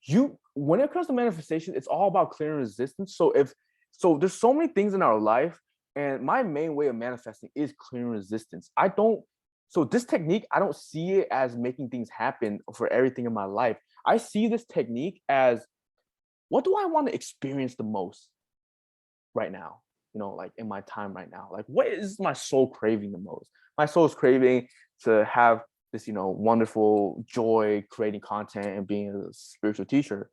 B: you when it comes to manifestation, it's all about clearing resistance. So there's so many things in our life, and my main way of manifesting is clearing resistance. I don't so this technique, I don't see it as making things happen for everything in my life. I see this technique as what do I want to experience the most right now? Like in my time right now. Like what is my soul craving the most? My soul is craving to have this, wonderful joy creating content and being a spiritual teacher.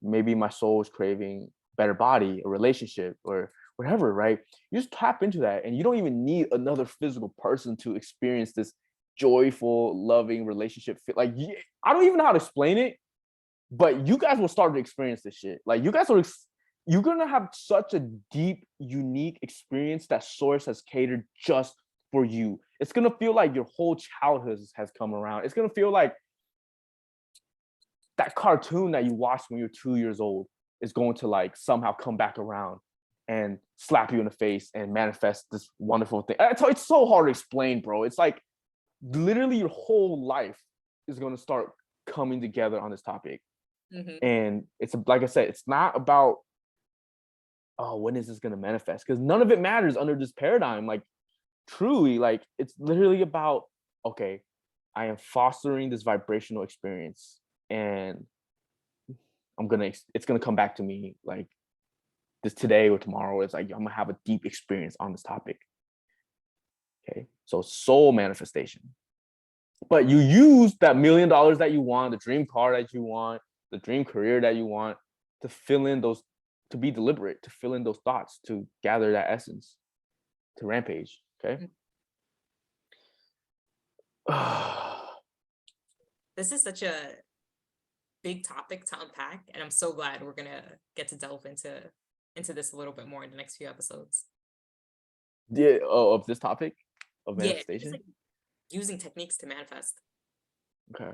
B: Maybe my soul is craving better body, a relationship, or whatever, right? You just tap into that and you don't even need another physical person to experience this joyful, loving relationship. Like I don't even know how to explain it, but you guys will start to experience this shit. Like you're gonna have such a deep, unique experience that Source has catered just for you. It's gonna feel like your whole childhood has come around. It's gonna feel like that cartoon that you watched when you're 2 years old is going to like somehow come back around and slap you in the face and manifest this wonderful thing. It's so hard to explain, bro. It's like literally your whole life is going to start coming together on this topic. And it's like I said, it's not about, oh, when is this going to manifest? Because none of it matters under this paradigm. Like truly, like it's literally about, okay, I am fostering this vibrational experience and it's gonna come back to me like this today or tomorrow. It's like I'm gonna have a deep experience on this topic. Okay, so soul manifestation. But you use that $1 million that you want, the dream car that you want, the dream career that you want, to fill in those, to be deliberate, to fill in those thoughts, to gather that essence, to rampage. Okay.
A: This is such a big topic to unpack, and I'm so glad we're gonna get to delve into this a little bit more in the next few episodes.
B: Yeah, of this topic of
A: Yeah,
B: manifestation.
A: like using techniques to manifest.
B: Okay.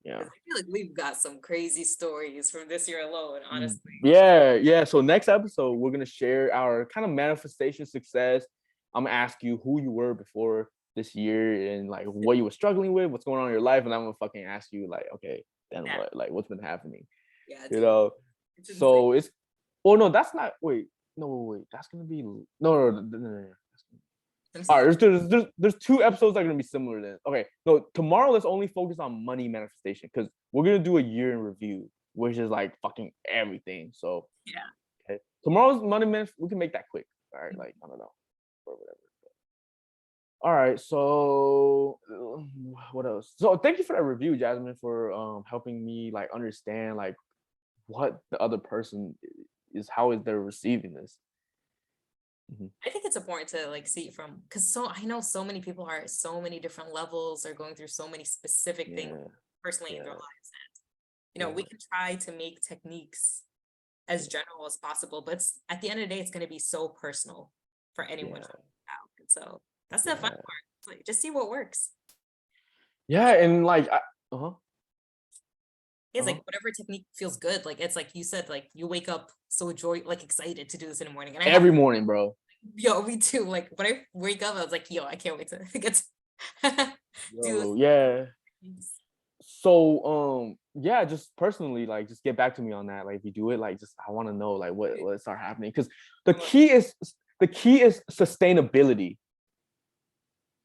B: Yeah.
A: 'Cause I feel like we've got some crazy stories from this year alone, honestly.
B: Yeah. So next episode, we're gonna share our kind of manifestation success. I'm gonna ask you who you were before this year and like what you were struggling with, what's going on in your life, and I'm gonna fucking ask you like, okay, then
A: Yeah.
B: what? Like, what's been happening?
A: Yeah,
B: You
A: dude.
B: know.
A: It's insane.
B: So it's. Oh no, that's not. Wait. That's gonna be no. All right, there's 2 episodes that are gonna be similar then. Okay, no, tomorrow let's only focus on money manifestation because we're gonna do a year in review, which is like fucking everything. So
A: Yeah.
B: okay, tomorrow's money we can make that quick. All right, like I don't know or whatever. All right, so what else? So thank you for that review, Jasmine, for helping me like understand like what the other person is, how is they're receiving this.
A: I think it's important to like see it from, because I know so many people are at so many different levels, are going through so many specific things personally in their lives. And we can try to make techniques as general as possible, but at the end of the day, it's going to be so personal for anyone to out. And so that's the fun part. Like, just see what works.
B: Yeah, and like
A: It's like whatever technique feels good. Like it's like you said, like you wake up so excited to do this in the morning. And
B: every morning, bro.
A: Yo, me too. Like when I wake up, I was like, yo, I can't wait to get to do this.
B: Yeah. So yeah, just personally, like just get back to me on that. Like if you do it, like just I want to know like what start happening. Because the key is sustainability.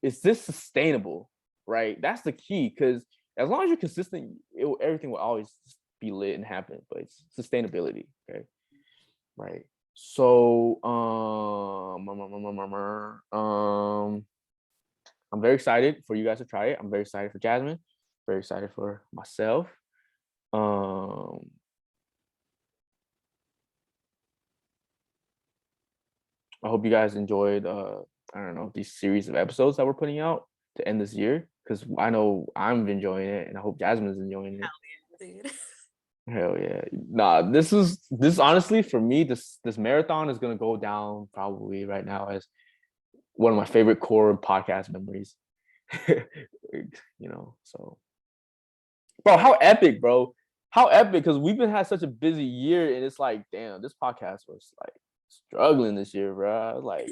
B: Is this sustainable? Right? That's the key. Because as long as you're consistent, everything will always be lit and happen. But it's sustainability. Okay. Right. So I'm very excited for you guys to try it. I'm very excited for Jasmine. Very excited for myself. I hope you guys enjoyed I don't know, these series of episodes that we're putting out to end this year, because I know I'm enjoying it and I hope Jasmine is enjoying it.
A: Hell yeah, dude.
B: Hell yeah. Nah, this honestly for me, this marathon is gonna go down probably right now as one of my favorite core podcast memories. So bro, how epic, bro. How epic, because we've been had such a busy year and it's like, damn, this podcast was like struggling this year, bro. Like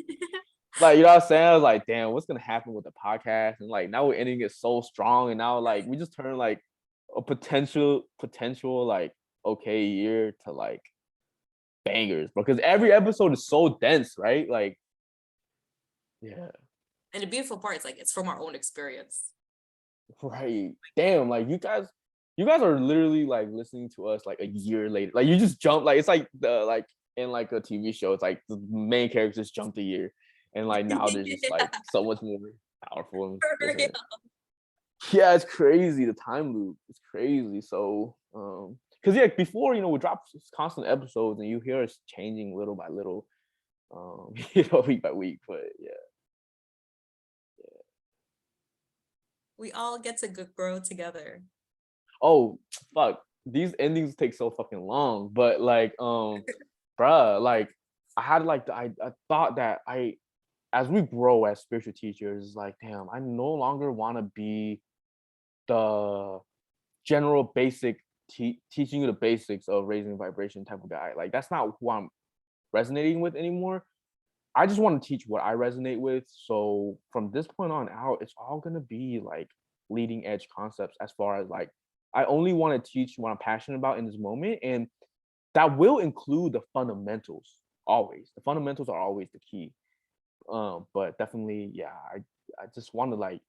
B: you know what I'm saying? I was like, damn, what's gonna happen with the podcast? And like now we're ending it so strong, and now like we just turned like a potential like okay year to like bangers, because every episode is so dense, right? Like, yeah.
A: And the beautiful part is like it's from our own experience.
B: Right. Damn, like you guys are literally like listening to us like a year later. Like you just jump, like it's like the like in like a TV show, it's like the main characters jumped a year. And like now they're just like so much more powerful. Yeah, it's crazy. The time loop. It's crazy. So because yeah, before we drop constant episodes and you hear us changing little by little, week by week. But yeah.
A: We all get to grow together.
B: Oh fuck. These endings take so fucking long. But like bruh, like I had like I thought that as we grow as spiritual teachers, like I no longer want to be the general basic teaching you the basics of raising vibration type of guy. Like that's not who I'm resonating with anymore. I just want to teach what I resonate with. So from this point on out, it's all gonna be like leading edge concepts as far as like I only want to teach what I'm passionate about in this moment. And that will include the fundamentals always. The fundamentals are always the key. But definitely, yeah, I just want to like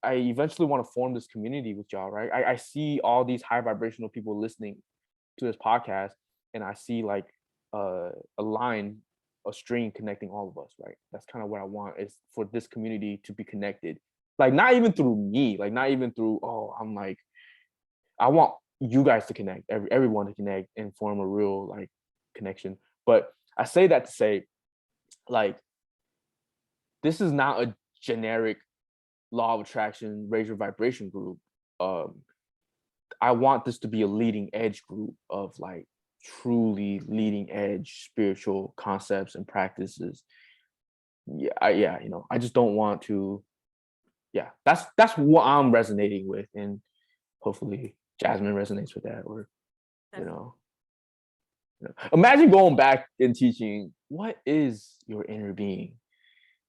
B: I eventually want to form this community with y'all, right? I see all these high vibrational people listening to this podcast, and I see like a line, a string connecting all of us, right? That's kind of what I want is for this community to be connected. Like not even through me, like not even through, oh, I'm like, I want you guys to connect, everyone to connect and form a real like connection. But I say that to say, like, this is not a generic law of attraction, raise your vibration group. I want this to be a leading edge group of like truly leading edge spiritual concepts and practices. Yeah, you know, I just don't want to. Yeah, that's what I'm resonating with, and hopefully Jasmine resonates with that, or you know, imagine going back and teaching what is your inner being,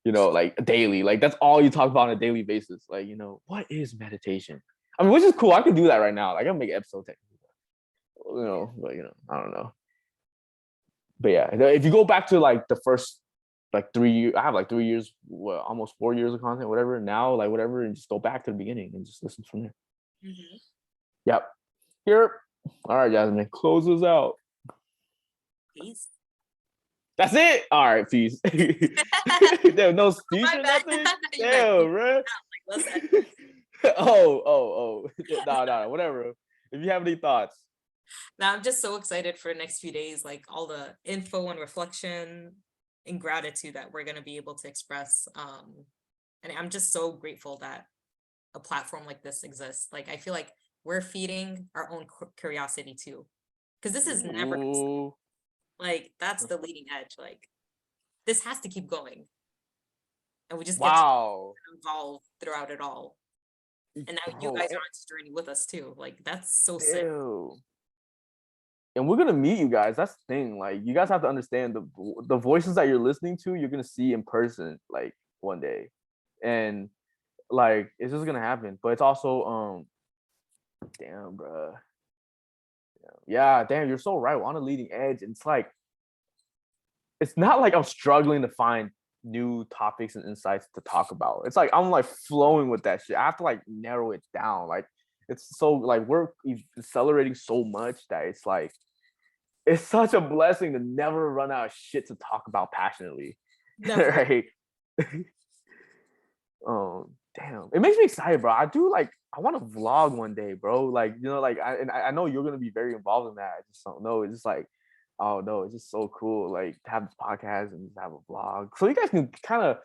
B: you know, like daily, like that's all you talk about on a daily basis. Like, you know, what is meditation? I mean, which is cool. I could do that right now. Like, I can make an episode technically, you know, but you know, I don't know. But yeah, if you go back to like the first like 3 years, I have like 3 years, well, almost 4 years of content, whatever. Now, like whatever, and just go back to the beginning and just listen from there.
A: Mm-hmm.
B: Yep. Here. All right, Jasmine, close us out.
A: Peace.
B: That's it. All right, peace. There was no speech or nothing. Damn, bro. Oh. No, whatever. If you have any thoughts.
A: Now I'm just so excited for the next few days, like all the info and reflection and gratitude that we're going to be able to express. And I'm just so grateful that a platform like this exists. Like, I feel like we're feeding our own curiosity too, because this is never like, that's the leading edge. Like, this has to keep going. And we just get to evolve throughout it all. And now you guys are on this journey with us too. Like, that's so sick.
B: And we're gonna meet you guys. That's the thing. Like, you guys have to understand the voices that you're listening to, you're gonna see in person, like one day. And like it's just gonna happen. But it's also damn, bro. Yeah, damn, you're so right. We're on a leading edge. And it's like, it's not like I'm struggling to find new topics and insights to talk about. It's like I'm like flowing with that shit. I have to like narrow it down. Like it's so like we're accelerating so much that it's like it's such a blessing to never run out of shit to talk about passionately. Right? Damn, it makes me excited, bro. I want to vlog one day, bro. Like, you know, like I know you're gonna be very involved in that. I just don't know. It's just like, oh no, it's just so cool. Like to have this podcast and just have a vlog, so you guys can kind of,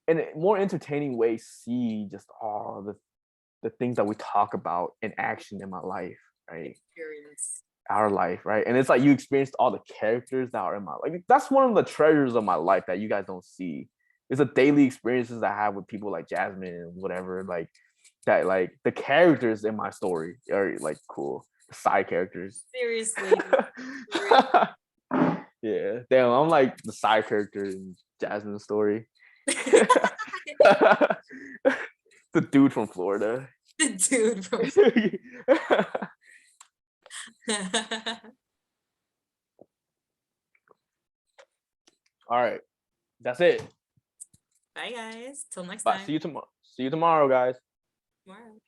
B: in a more entertaining way, see just all the things that we talk about in action in my life, right?
A: Experience.
B: Our life, right? And it's like you experienced all the characters that are in my life. That's one of the treasures of my life that you guys don't see. It's the daily experiences I have with people like Jasmine and whatever, like that, like the characters in my story are like cool. The side characters.
A: Seriously.
B: Yeah. Damn, I'm like the side character in Jasmine's story. The dude from Florida.
A: The dude from Florida.
B: All right. That's it.
A: Bye guys. Till next time.
B: See you tomorrow. See you tomorrow, guys.
A: Tomorrow.